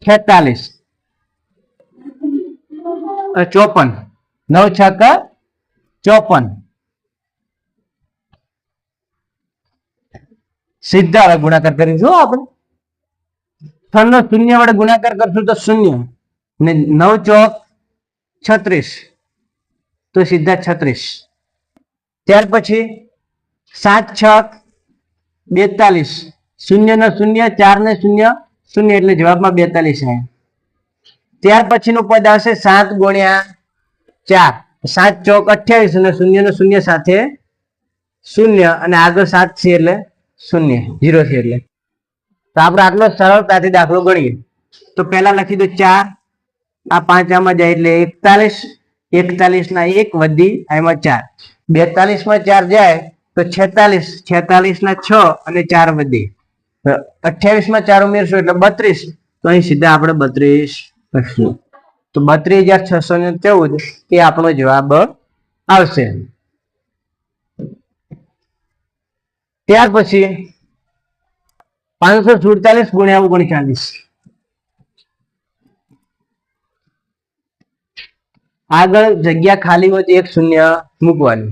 46 54. 9 6 54. સીધા ગુણાકાર કરીશું આપણે. 6 નો 0 વડે ગુણાકાર કરશું તો 0 ને 9 ચોક 36 તો સીધા 36. ત્યાર પછી 7 6 42. 0 ને 0, 4 ને 0, 0 એટલે જવાબમાં 42 આવે. ત્યાર પછીનું પદ આવશે 7 ગુણ્યા 4. 7 ચોક 28 અને 0 ને 0 સાથે 0 અને આગળ 7 છે એટલે 0, 0 છે એટલે. તો આપણે આટલો સરળતાથી દાખલો ગણીએ. તો પહેલા લખી દો 4. આ 5 આમાં જાય એટલે 41. 41 ના 1 વધી, આમાં 4. 42 માં 4 જાય તો 46. 46 ના 6 અને 4 વધી. 28 માં 4 ઉમેરશું એટલે 32. તો અહીં સીધા આપણે 32 લખશું. તો 32,614 એ આપણો જવાબ આવશે. ત્યાર પછી 547 ગુણ્યા 39. આગળ જગ્યા ખાલી હોય તો એક શૂન્ય મૂકવાનું.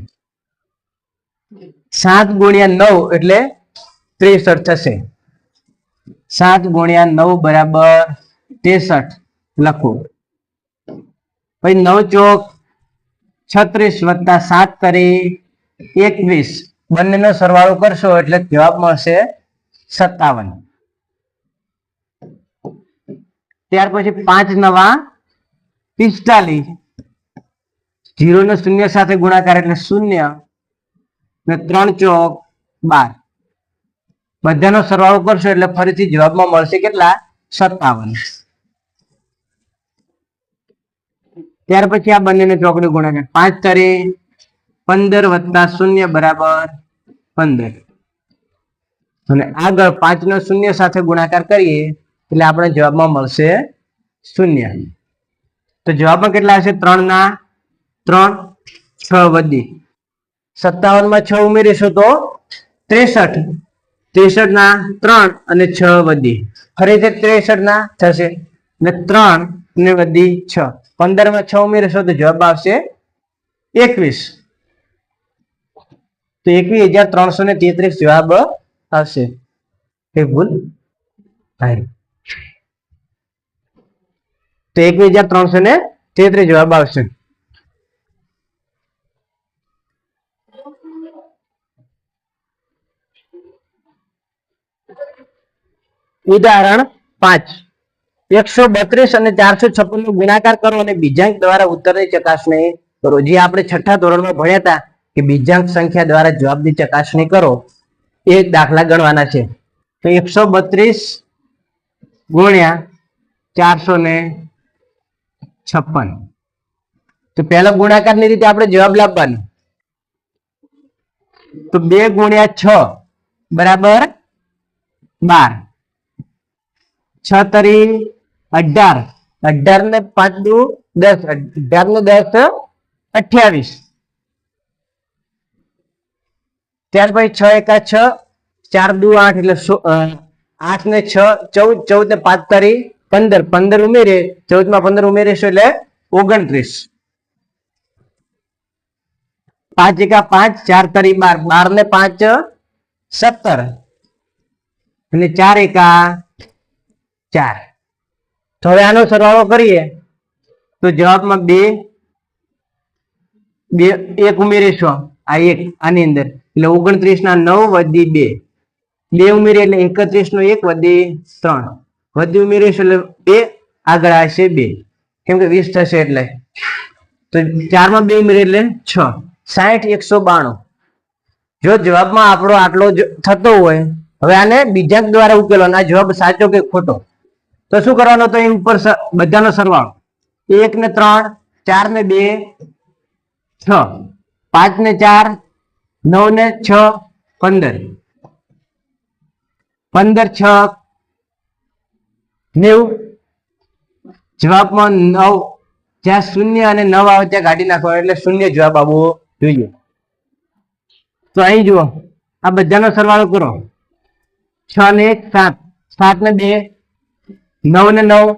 7 ગુણ્યા 9 એટલે 63 થશે. 7 ગુણ્યા 9 બરાબર 63 લખવું. પછી 9 ચોક 36 વત્તા 7 કરી 21. બંનેનો સરવાળો કરશો એટલે જવાબ મળશે 57. ત્યાર પછી 5 નવા 45. 0 ને 0 સાથે ગુણાકાર એટલે 0 ને 3 ચોક 12. બધાનો સરવાળો કરશો એટલે ફરીથી જવાબમાં મળશે કેટલા? 57. ત્યાર પછી આ બંનેને ચોકડી ગુણાકાર 5 કરી 15 વત્તા 0 બરાબર 15. અને આગળ 5 નો 0 સાથે ગુણાકાર કરીએ એટલે આપણે જવાબમાં મળશે શૂન્ય. તો જવાબમાં કેટલા હશે? 3 ના 3, 6 વધી. 57 માં 6 ઉમેરીશું તો 63. 63 ના 3 અને 6 વધી. ફરીથી 63 ના થશે ને 3 ને વધી 6. 15 માં 6 ઉમેરીશું તો જવાબ આવશે 21. તો 21,333 જવાબ આવશે. એ ભૂલ થાય તો 21,333 જવાબ આવશે. ઉદાહરણ 5. 132 અને 456 નો ગુણાકાર કરો અને બીજાંક દ્વારા ઉત્તરની ચકાસણી કરો. જે આપણે છઠ્ઠા ધોરણમાં ભણ્યા હતા કે બીજાંક સંખ્યા દ્વારા જવાબની ચકાસણી કરો, એ દાખલા ગણવાના છે. તો 132 ગુણ્યા 456. તો પહેલા ગુણાકારની રીતે આપણે જવાબ લાવવાનો. તો 2 ગુણ્યા 6 બરાબર 12. 6 તરી 18. 18 ને 5 દુ 10. 18 ને 10 28. ત્યાર પછી 6 એકા 6, 4 દુ 8 એટલે 8 ને 6 14. 14 ને 5 તરી 15. 15 ઉમેરે 14 માં 15 ઉમેરીશું એટલે 29. 5 એકા 5, 4 તરી 12. 12 ને 5 17 અને 4 એકા 4. તો હવે આનો સરવાળો કરીએ તો જવાબમાં 2 1 ઉમેરીશું. આ 1 આની અંદર એટલે 29 ના 9 વધી 2. 2 ઉમેરી એટલે 31 નો 1 વધી 3. વધી ઉમેરીશું એટલે 2 આગળ આવશે 2, કેમ કે 20 થશે એટલે. તો 4 માં 2 ઉમેરી એટલે 6. 60 192. જો જવાબમાં આપણો આટલો થતો હોય, હવે આને બીજાંક દ્વારા ઉકેલવાનો. આ જવાબ સાચો કે ખોટો? તો શું કરવાનો? તો એ ઉપર બધાનો સરવાળો. 1 ને 3, 4 ને 2 6, 5 ને 4 9 ને 6 15. 15 6 90. જવાબમાં 9, જ્યાં શૂન્ય અને 9 આવે ત્યાં કાઢી નાખો એટલે શૂન્ય જવાબ આવવો જોઈએ. તો અહીં જુઓ, આ બધાનો સરવાળો કરો. 6 ને 1 7, 7 ને 2 9 ને 9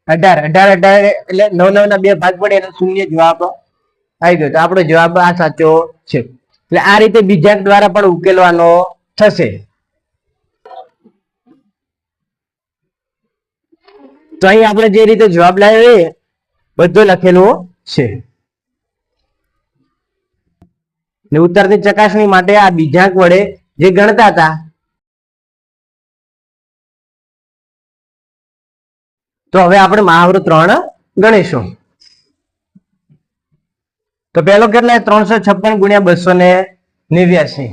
18. 18 એટલે 9 9 ના 2 ભાગ પડે એટલે શૂન્ય જવાબ આવી ગયો. તો આપણો જવાબ આ સાચો છે. એટલે આ રીતે બીજાંક દ્વારા પણ ઉકેલવાનો થશે. તો અહીં આપણે જે રીતે જવાબ લાવ્યો એ બધું લખેલું છે. ને ઉત્તરની ચકાસણી માટે આ બીજાંક વડે જે ગણતા હતા, તો હવે આપણે મહાવરો 3 ગણીશું. તો પહેલો કેટલા? 356 ગુણ્યા 289.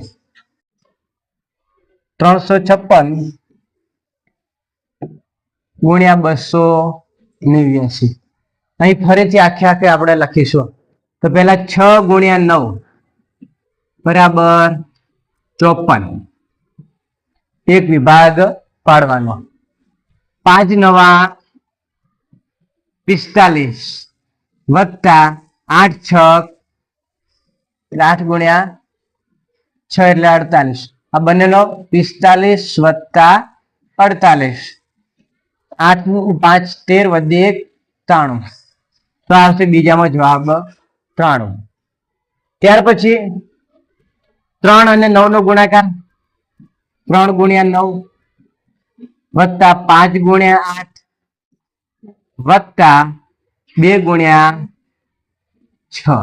356 ગુણ્યા 289. અહીં ફરીથી આખે આખે આપણે લખીશું. તો પહેલા 6 ગુણ્યા 9 બરાબર 54. એક વિભાગ પાડવાનો. 5 નવા 45 વત્તા 8 6 એટલે 8 ગુણ્યા 6 એટલે 48. આ બંનેનો 45 વત્તા 48. 8 5 13 વધી 1 93. તો આવશે બીજામાં જવાબ 93. ત્યાર પછી 3 અને 9 નો ગુણાકાર. 3 ગુણ્યા 9 વત્તા 5 ગુણ્યા 8 વત્તા 2 ગુણ્યા 6.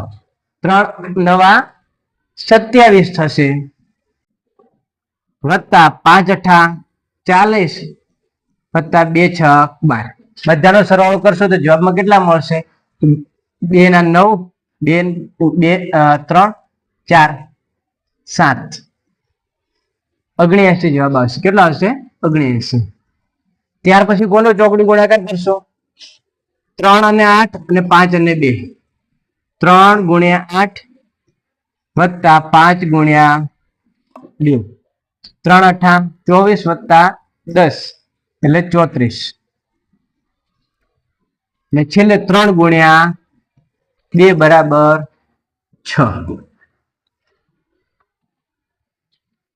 3 નવા 27 થશે વત્તા 5 8 40 વત્તા 2 6 12. બધાનો સરવાળો કરશો તો જવાબમાં કેટલા મળશે? 2 ના 9 2 3 4 7 79 જવાબ આવશે. કેટલો આવશે? 79. ત્યાર પછી કોનો ચોકડી ગુણાકાર કરશો? 3 અને 8 અને 5 અને 2. 3 ગુણ્યા 8 વત્તા 5 ગુણ્યા 2. 3 8 24 વત્તા 10 એટલે 34. ને છેલ્લે 3 ગુણ્યા 2 બરાબર 6.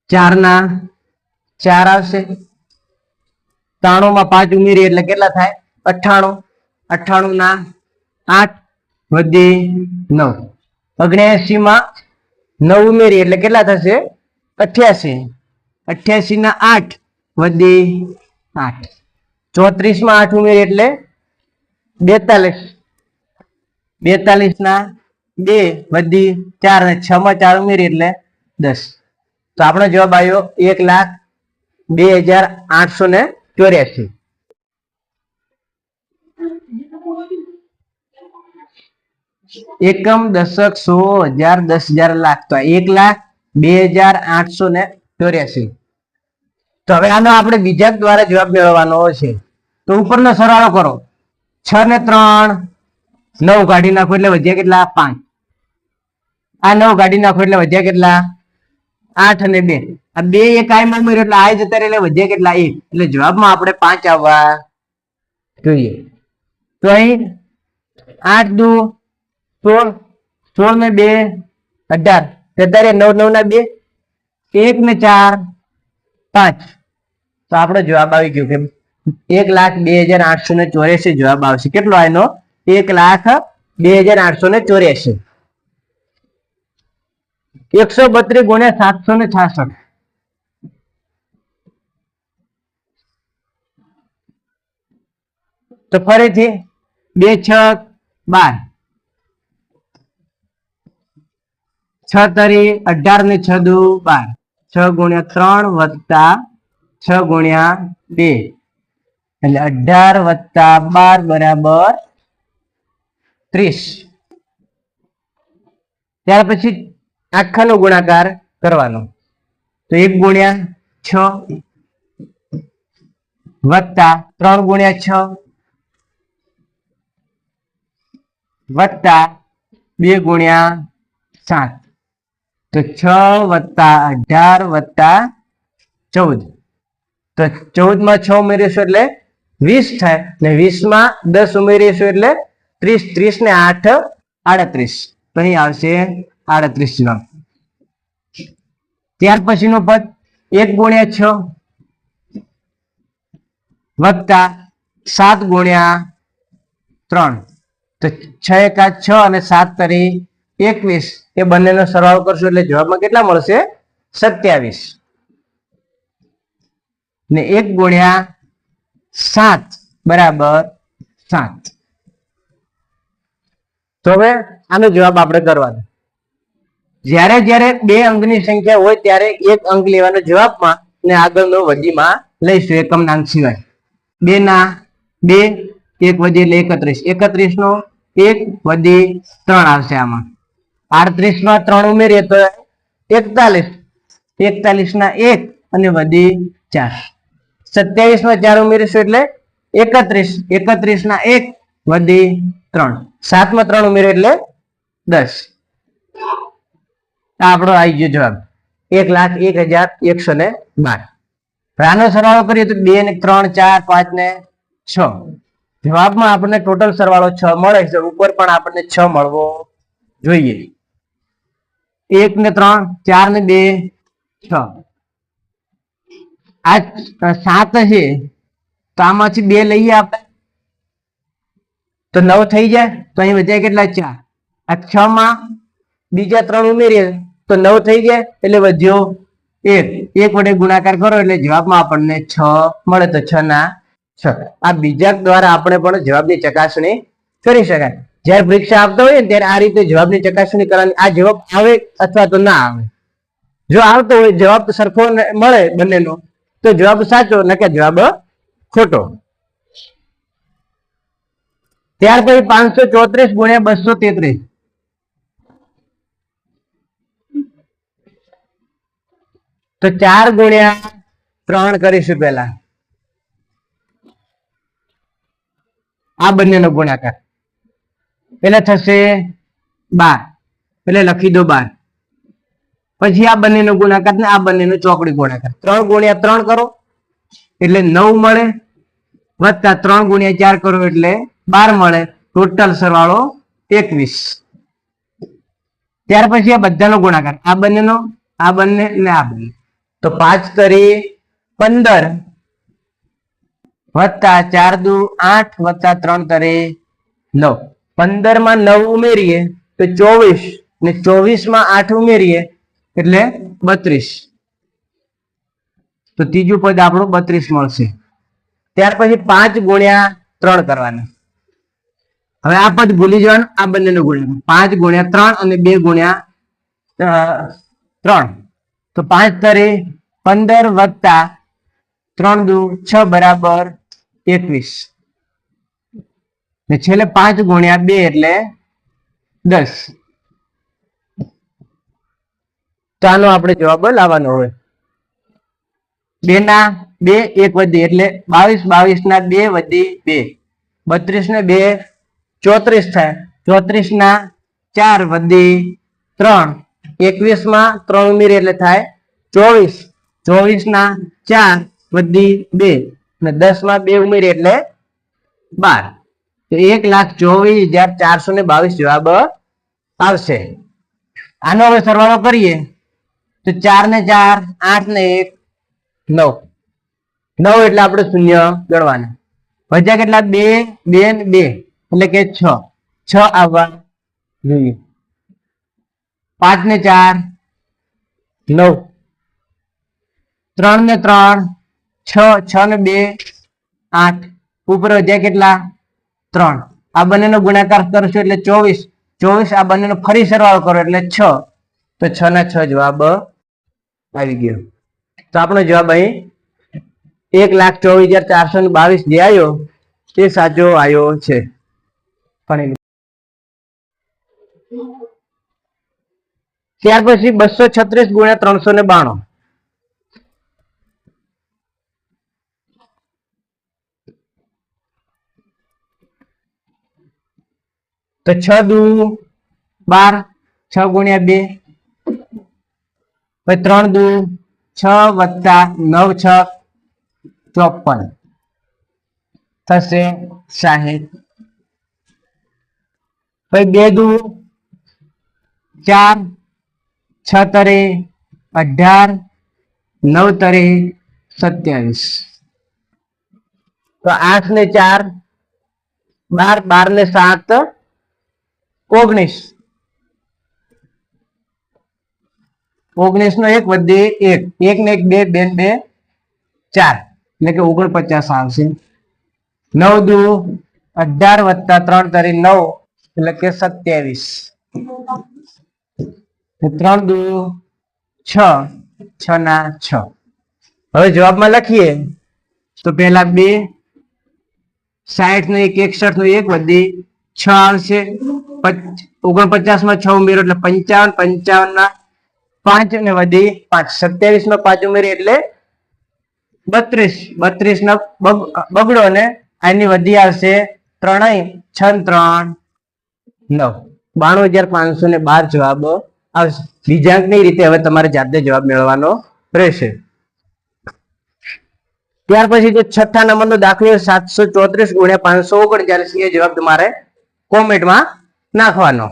4 ના 4 આવશે, 93 માં 5 ઉમેરીએ એટલે કેટલા થાય? 98. 98 ના 8 વધી 9. 79 માં 9 ઉમેરીએ એટલે કેટલા થશે? 88. 88 ના 8 વધી 8. 34 માં 8 ઉમેરીએ એટલે 42. 42 ના 2 વધી 4 અને 6 માં 4 ઉમેરીએ એટલે 10. તો આપણો જવાબ આવ્યો 1,02,884. એકમ, દશક, સો, હજાર, 10,000, લાખ. તો 1,02,884. તો હવે આનો આપણે બીજા દ્વારા જવાબ મેળવવાનો છે. તો ઉપરનો સરવાળો કરો. 6 ને 3 9 કાઢી નાખો એટલે વધ્યા કેટલા? 5. આ 9 કાઢી નાખો એટલે વધ્યા કેટલા? 8 અને 2. આ 2 એક આયમાં ઉમેર્યો એટલે આ જતા એટલે વધ્યા કેટલા? 1. એટલે જવાબમાં આપણે 5 આવવા જોઈએ. તો અહીં 8 દુ 16, 16 ને 2 18, 9 9 ના 2 1 ને 4 5. તો આપણો જવાબ આવી ગયો કે 1,02,884 જવાબ આવશે. કેટલો આનો? 1,02,884. 132 ગુણ્યા 766. તો ફરીથી 2 6 12, 6 તરી 18 ને 6 દુ 12. 6 ગુણ્યા 3 વત્તા 6 ગુણ્યા 2 એટલે 18 વત્તા 12 બરાબર 30. ત્યાર પછી આખાનો ગુણાકાર કરવાનો. તો 1 ગુણ્યા 6 વત્તા 3 ગુણ્યા 6 વત્તા 2 ગુણ્યા 7. તો 6 વત્તા 18 વત્તા 14. તો 14 માં 6 ઉમેરીશું એટલે 20 થાય ને 20 માં 10 ઉમેરીશું એટલે 30. 30 ને 8 38. તો અહીં આવશે 38 જવાબ. ત્યાર પછીનો પદ 1 ગુણ્યા 6 વત્તા 7 ગુણ્યા 3. તો 6 એકા 6 અને 7 તરી 21. એ બંનેનો સરવાળો કરશું એટલે જવાબમાં કેટલા મળશે? 27. ને 1 ગુણ્યા 7 બરાબર 7. તો હવે આનો જવાબ આપણે કરવાનો. જ્યારે જ્યારે 2 અંકની સંખ્યા હોય ત્યારે 1 અંક લેવાનો જવાબમાં ને આગળનો વધીમાં લઈશું એકમનાંક સિવાય. 2 ના 2 1 વધી એટલે 31. 31 નો 1 વધી 3 આવશે આમાં. 38 માં 3 ઉમેરીએ તો 41. 41 ના 1 અને વધી 4. 27 માં 4 ઉમેરીશું એટલે 31. 31 ના 1 વધી 3. 7 માં 3 ઉમેરીએ એટલે 10. આપણો આવી ગયો જવાબ 1,01,112. આનો સરવાળો કરીએ તો 2 ને 3 4 5 ને 6. જવાબમાં આપણને ટોટલ સરવાળો 6 મળે છે. ઉપર પણ આપણને 6 મળવો જોઈએ. 1 ને 3 4 ને 2 6. આ 7 છે તો આમાંથી 2 લઈએ આપણે તો 9 થઈ જાય. તો અહીં વધ્યા કેટલા? 4. આ 6 માં બીજા 3 ઉમેરીએ તો 9 થઈ જાય એટલે વધ્યો 1. 1 વડે ગુણાકાર કરો એટલે જવાબમાં આપણને 6 મળે. તો 6 ના 6. આ બીજા દ્વારા આપણે પણ જવાબની ચકાસણી કરી શકાય. જ્યારે પરીક્ષા આપતા હોય ને ત્યારે આ રીતે જવાબની ચકાસણી કરવાની. આ જવાબ આવે અથવા તો ના આવે. જો આવતો હોય જવાબ સરખો મળે બંનેનો તો જવાબ સાચો, નકે જવાબ ખોટો. ત્યાર પછી 534 ગુણ્યા 233. તો 4 ગુણ્યા 3 કરીશું. પહેલા આ બંનેનો ગુણાકાર પેલા થશે 12 એટલે લખી દો 12. પછી આ બંનેનો ગુણાકાર ને આ બંનેનો ચોકડી ગુણાકાર. 3 ગુણ્યા 3 કરો એટલે 9 મળે વત્તા 3 ગુણ્યા 4 કરો એટલે 12 મળે, ટોટલ સરવાળો 21. ત્યાર પછી આ બધાનો ગુણાકાર, આ બંનેનો, આ બંને ને આ બંને, તો 5 તરી 15 વત્તા 4 દુ 8 વત્તા 3 તરી 9. 15 માં 9 ઉમેરીએ તો 24 ને 24 માં 8 ઉમેરીએ એટલે 32. તો ત્રીજું પદ આપણું 32 મળશે. ત્યાર પછી 5 ગુણ્યા 3 કરવાના. હવે આ પદ ભૂલી જવાનું, આ બંનેનો ગુણ્યા 5 ગુણ્યા 3 અને 2 ગુણ્યા 3. તો 5 તરી 15 વત્તા 3 દુ 6 બરાબર 21. ને છેલ્લે 5 ગુણ્યા 2 એટલે 10. તો આનો આપણે જવાબ લાવવાનો હોય. 2 ના 2 1 વધી એટલે 22, 22 ના 2 વધી 2, 32 ને 2 34 થાય, 34 ના 4 વધી 3, 21 માં 3 ઉમેરી એટલે થાય 24, 24 ના 4 વધી 2 અને 10 માં 2 ઉમેરી એટલે 12. તો 1,24,422 જવાબ આવશે. આનો હવે સરવાળો કરીએ તો 4 ને 4 8 ને 1 9, 9 એટલે આપણે શૂન્ય ગણવાના. વચ્ચે કેટલા 2 2 ને 2 એટલે કે 6 આવવા જોઈએ. 5 ને 4 9, 3 ને 3 6, 6 ને 2 8, ઉપર વધ્યા કેટલા 3. આ બંનેનો ગુણાકાર કરશો એટલે 24, 24 આ બંનેનો ફરી સરવાળો કરો એટલે 6, તો 6 ના 6 જવાબ આવી ગયો. તો આપણો જવાબ અહીં 1,24,422 જે આવ્યો તે સાચો આવ્યો છે. ત્યાર પછી 236 ગુણ્યા 392. તો 6 દુ 12, 6 ગુણ્યા 2, પછી 3 દુ 6 વત્તા 9 6 54 થશે 60. પછી 2 દુ 4, 6 તરે 18, 9 તરે 27. તો 8 ને 4 12, 12 ને 7 19, 19 નો 1 વધી 1, 1 ને 1 2, 2 ને 2 4 એટલે કે 49 આવશે. 9 દુ 18 વત્તા 3 તરી 9 એટલે કે 27. 3 દુ 6, 6 ના 6. હવે જવાબમાં લખીએ તો પેલા 2 60 નો 1 61 નો 1 વધી 6 આવશે. 49 માં 6 ઉમેરો એટલે 55, 55 ના 5 ને વધી 5, 27 નો 5 ઉમેરી એટલે 32, 32 ના બગડો ને આની વધી આવશે 3, 6 3 9, 92,512 જવાબ આવશે. બીજાંકની રીતે હવે તમારે જાતે જવાબ મેળવવાનો રહેશે. ત્યાર પછી જે છઠ્ઠા નંબરનો દાખલો 734 ગુણ્યા 539 એ જવાબ તમારે કોમેન્ટમાં નાખવાનો.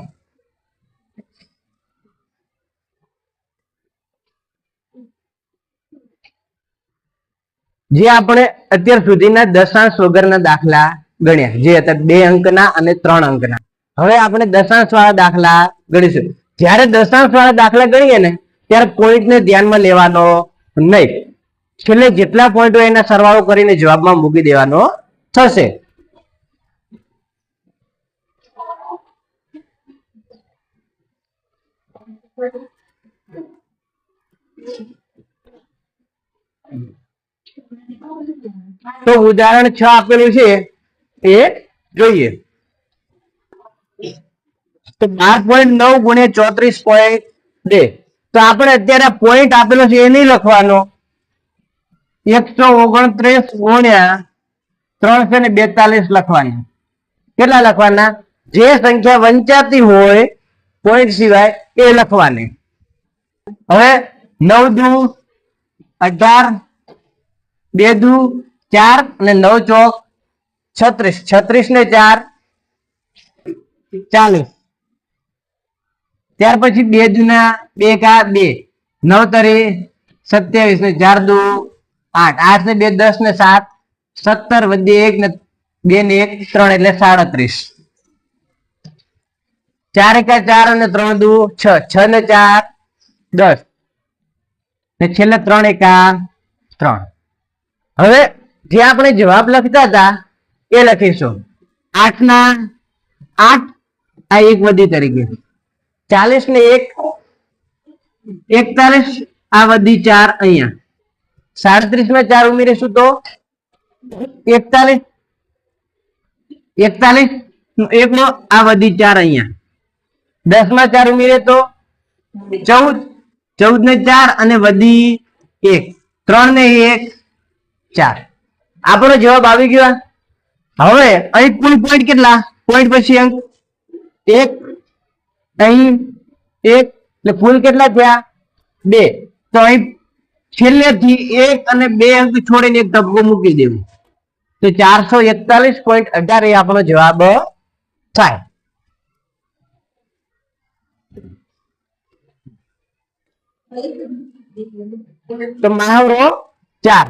જે આપણે અત્યાર સુધીના દશાંશ વગરના દાખલા ગણ્યા, જે હતા 2 અંકના અને 3 અંકના. હવે આપણે દશાંશ વાળા દાખલા ગણીશું. જ્યારે દશાંશ વાળા દાખલા ગણીએ ને ત્યારે પોઈન્ટને ધ્યાનમાં લેવાનો નહીં. છેલ્લે જેટલા પોઈન્ટ હોય એના સરવાળો કરીને જવાબમાં મૂકી દેવાનો થશે. તો ઉદાહરણ 6 આપેલું છે એ જોઈએ. તો 12.9 ગુણ્યા 34.2. તો આપણે અત્યારે પોઈન્ટ આપેલો છે એ નહીં લખવાનો. 129 ગુણ્યા 342 લખવાના. કેટલા લખવાના? જે સંખ્યા વંચાતી હોય પોઈન્ટ સિવાય એ લખવાની. હવે 9 દુ 18, 2 દુ 4 અને 9 ચોક 36, 36 ને 4 40. ત્યાર પછી 2 દુના 2 કા 2, 9 તરી 27 ને 4 દુ 8, 8 ને 2 10 ને 7 17 વધી 1 ને 2 ને 1 3 એટલે 37. 4 એકા 4 અને 3 દુ 6, 6 ને 4 10 ને છેલ્લે 3 એકા 3. હવે જે આપણે જવાબ લખતા હતા એ લખીશું. 8 ના 8 આ એક વધી તરીકે, 40 ને 1 41 આ વધી 4 અહીંયા, 37 માં 4 ઉમેરીશું તો 41, 41 1 નો આ વધી 4 અહીંયા, 10 માં 4 ઉમેરીએ તો 14, 14 ને 4 અને વધી 1, 3 ને 1 4. આપણો જવાબ આવી ગયો. હવે અહીં કુલ પોઈન્ટ કેટલા? પોઈન્ટ પછી અંક 1, અહીં 1 એટલે કુલ કેટલા થયા? 2. તો અહીં છેલ્લેથી 1 અને 2 અંક છોડીને એક ધક્કો મૂકી દેવું તો 441.18 એ આપણો જવાબ થાય. તો મહાવરો 4.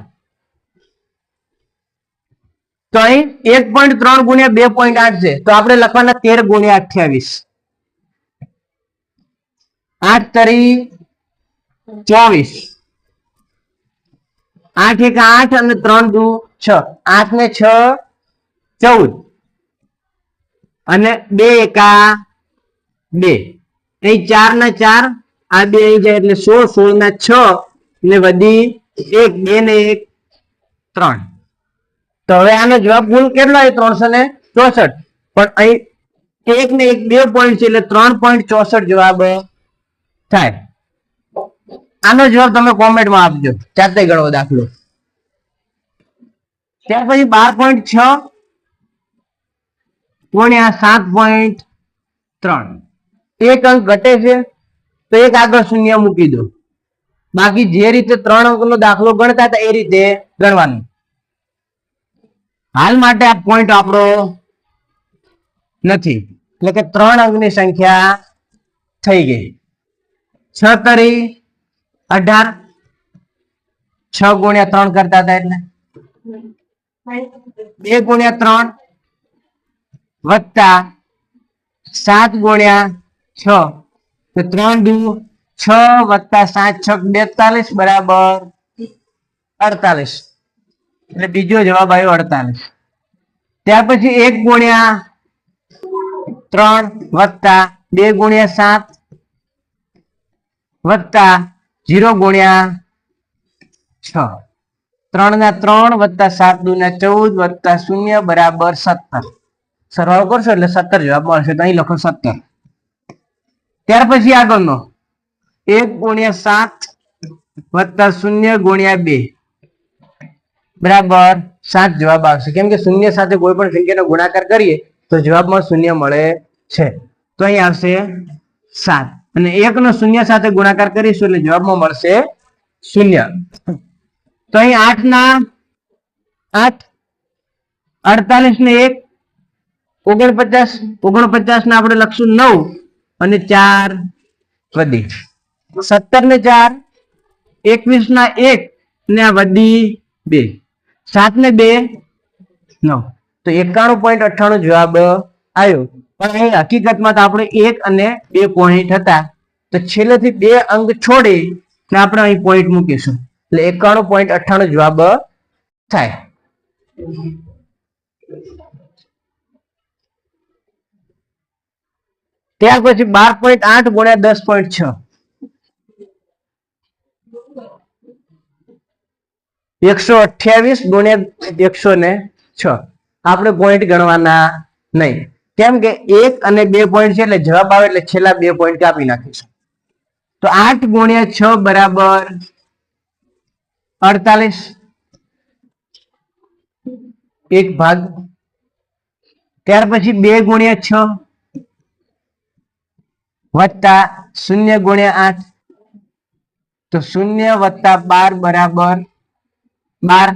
તો અહીં 1.3 ગુણ્યા 2.8 છે તો આપણે લખવાના 13 ગુણ્યા 28. 8 તરી 24, 8 એક 8 અને 3 દુ 6, 8 ને 6 14 અને 2 એકા 2, અહીં 4 ના 4 આ 2 અહીં જાય એટલે 16, 16 ના 6 ને વધી 1, 2 ને 1 3. તો હવે આનો જવાબ કુલ કેટલો આવે? 364. પણ અહીં 1 ને 1 2 પોઈન્ટ છે એટલે 3.64 જવાબ થાય. આનો જવાબ તમે કોમેન્ટમાં આપજો, જાતે ગણો દાખલો. ત્યાર પછી 12.6 ગુણ્યા 7.3, એક અંક ઘટે છે તો એક આગળ શૂન્ય મૂકી દો. બાકી જે રીતે 3 અંકનો દાખલો ગણતા હતા એ રીતે ગણવાનું. હાલ માટે આ પોઈન્ટ આપણો નથી એટલે કે 3 અંકની સંખ્યા થઈ ગઈ. 6 તરી 18, 6 ગુણ્યા 3 કરતા હતા એટલે 2 ગુણ્યા 3 વત્તા 7 ગુણ્યા 6 તો 3 દુ 6 વત્તા 7 6 42 બરાબર 48 એટલે બીજો જવાબ આવ્યો 48. ત્યાર પછી 1 ગુણ્યા 3 વત્તા 2 ગુણ્યા 7 વત્તા 0 ગુણ્યા 6, 3 ના 3 વત્તા 7 દુ ના 14 વત્તા 0 બરાબર 17. સરવાળો કરશો એટલે 17 જવાબ મળશે તો અહીં લખો 17. ત્યાર પછી આગળનો 1 ગુણ્યા 7 વત્તા 0 ગુણ્યા 2 બરાબર 7 જવાબ આવશે. કેમ કે 0 સાથે કોઈ પણ સંખ્યાનો ગુણાકાર કરીએ તો જવાબમાં 0 મળે છે તો અહીં આવશે 7 અને 1 નો 0 સાથે ગુણાકાર કરીશું એટલે જવાબમાં મળશે 0. તો અહીં 8 ના 8, 48 ને 1 49, 49 ને આપણે લખશું 9 અને 4 વધી 17 ને 4 21 ના 1 ને આ વધી 2, 7 ને 2 9 તો 91.98 જવાબ આવ્યો. પણ અહીં હકીકતમાં તો આપણે 1 અને 2 પોઈન્ટ હતા તો છેલ્લેથી 2 અંક છોડી ને આપણે અહીં પોઈન્ટ મૂકીશું એટલે 91.98 જવાબ થાય. ત્યાર પછી 12.8 ગુણ્યા 10.6, 128 ગુણ્યા 106. આપણે પોઈન્ટ ગણવાના નહીં કેમ કે 1 અને 2 પોઈન્ટ છે એટલે જવાબ આવે એટલે છેલ્લા 2 પોઈન્ટ કાપી નાખીશું. તો 8 ગુણ્યા 6 બરાબર 48, 1 ભાગ. ત્યાર પછી 2 ગુણ્યા 6 વત્તા 0 ગુણ્યા 8 તો 0 વત્તા 12 બરાબર 12.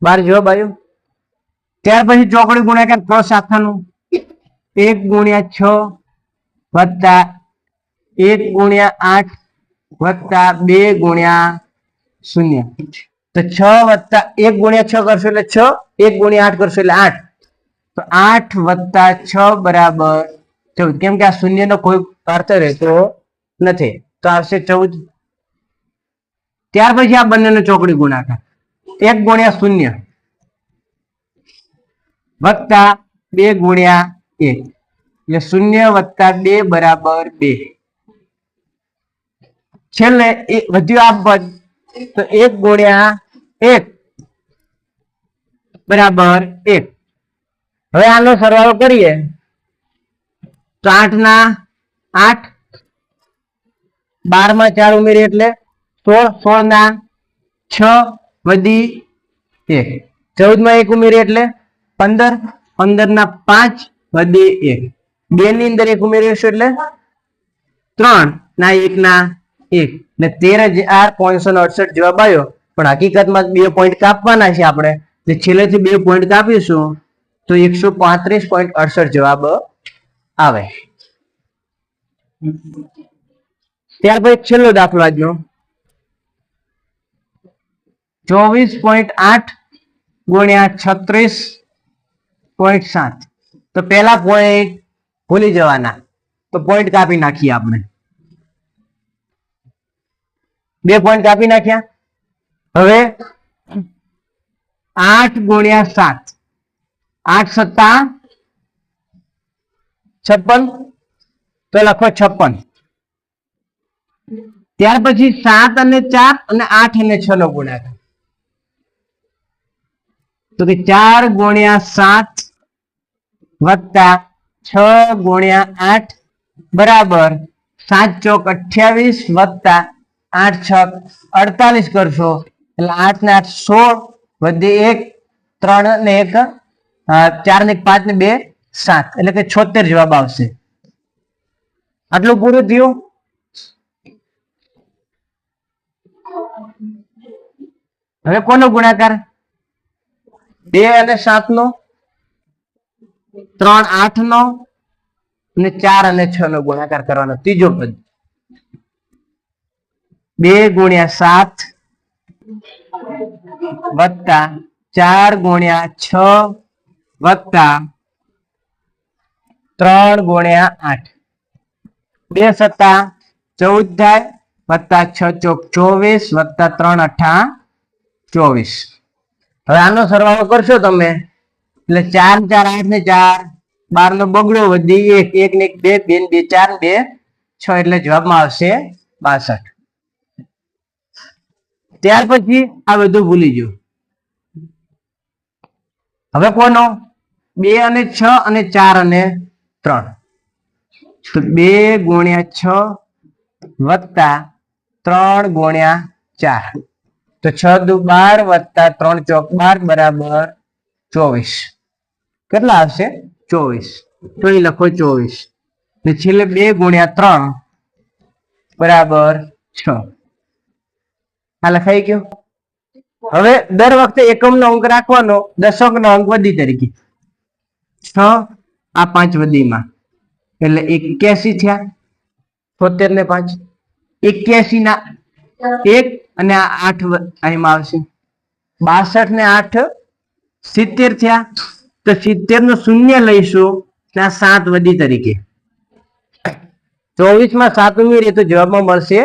12 જવાબ આવ્યો. ત્યાર પછી ચોકડી ગુણાકાર ક શાખાનું 1 ગુણ્યા 6 વત્તા 1 ગુણ્યા 8 વત્તા 2 ગુણ્યા 0. તો 6 વત્તા 1 ગુણ્યા 6 કરશો એટલે 6, 1 ગુણ્યા 8 કરશો એટલે 8. તો 8 વત્તા 6 બરાબર 14. કેમ કે આ શૂન્યનો કોઈ અર્થ રહેતો નથી, તો આવશે 14. ત્યાર પછી આ બંનેનો ચોકડી ગુણાકાર 1 ગુણ્યા 0 વત્તા 2 ગુણ્યા 1 એટલે 0 વત્તા 2 બરાબર 2. છેલ્લે વધ્યું આ પદ, તો 1 ગુણ્યા 1 બરાબર 1. હવે આનો સરવાળો કરીએ તો 8 ના 8, 12 માં 4 ઉમેરીએ એટલે 16, 16 ના 6 વધી 1, 14 માં 1 ઉમેરીએ એટલે 15, 15 ના 5 વધી 1, 2 ની અંદર 1 ઉમેરીશું એટલે 3 ના 1 ના 1 ને 13,568 જવાબ આવ્યો. પણ હકીકતમાં 2 પોઈન્ટ કાપવાના છે આપણે, જે છેલ્લેથી 2 પોઈન્ટ કાપીશું તો 135.68 જવાબ આવે. ત્યાર પછી છેલ્લો દાખલો આજનો 24.8 ગુણ્યા 36.7. તો પહેલા પોઈન્ટ ભૂલી જવાના, તો પોઈન્ટ કાપી નાખીએ આપણે. 2 પોઈન્ટ કાપી નાખ્યા. હવે 8 ગુણ્યા 7, 8 સત્તા 56, તો લખો 56. ત્યાર પછી 7 અને 4 અને 8 અને 6 નો ગુણાકાર, તો કે 4 ગુણ્યા 7 વત્તા 6 ગુણ્યા 8 બરાબર 7 ચોક 28 વત્તા 8 છક 48 કરશો એટલે 8 ને 8 16 વધી 1, 3 ને 1 4 ને 5 ને 2 7 એટલે કે 76 જવાબ આવશે. આટલું પૂરું થયું. હવે કોનો ગુણાકાર? 2 અને 7 નો, 3 8 નો અને 4 અને 6 નો ગુણાકાર કરવાનો. ત્રીજો પદ 2 ગુણ્યા 7 વત્તા 4 ગુણ્યા 6 વત્તા 3 ગુણ્યા 8, 2 સત્તા 14 થાય વત્તા 6 ચોક 24 વત્તા 3 અઠા 24. હવે આનો સરવાળો કરશો તમે એટલે 4 4 8 ને 4, 12 નો બગડો વધી 1, 1 ને 1 2, 2 4 2 6 એટલે જવાબમાં આવશે 62. ત્યાર પછી આ બધું ભૂલી ગયો. હવે કોનો? 2 અને 6 અને 4 અને 3, તો 2 ગુણ્યા 6 વત્તા 3 ગુણ્યા 4, તો 6 દુ 12 વત્તા 3 ચોક 12 બરાબર 24. કેટલા આવશે? 24. તો અહીં લખો 24 ને છેલ્લે 2 ગુણ્યા 3 બરાબર 6. આ લખાઈ ગયો. હવે દર વખતે એકમ નો અંક રાખવાનો, દશક નો અંક વધી તરીકે. 6 આ 5 વધીમાં એટલે 81 થયા. 76 ને 5 81 ના 1 અને આ 8 અહીંમાં આવશે. 62 ને 8 70 થયા. તો 70 નો શૂન્ય લઈશું ત્યાં 7 વધી તરીકે. 24 માં 7 ઉમેરીએ તો જવાબમાં મળશે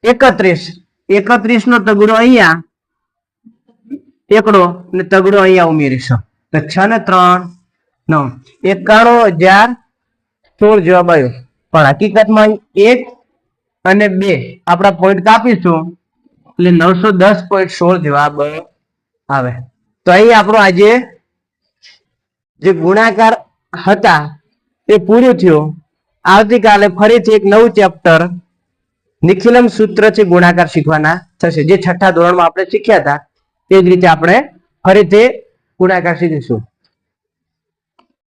31. 31 નો તગડો અહીંયા, એકડો ને તગડો અહીંયા ઉમેરીશું તો 6 ને 3 9, 91,016 જવાબ આવ્યો. પણ હકીકતમાં 1 અને 2 આપણા પોઈન્ટ કાપીશું એટલે 910.16 જવાબ આવે. તો અહીં આપણો આજે જે ગુણાકાર હતા એ પૂરું થયું. આવતીકાલે ફરીથી એક નવું ચેપ્ટર નિખિલમ સૂત્રથી ગુણાકાર શીખવાના થશે, જે 6થા ધોરણમાં આપણે શીખ્યા હતા તે જ રીતે આપણે ફરીથી ગુણાકાર શીખીશું.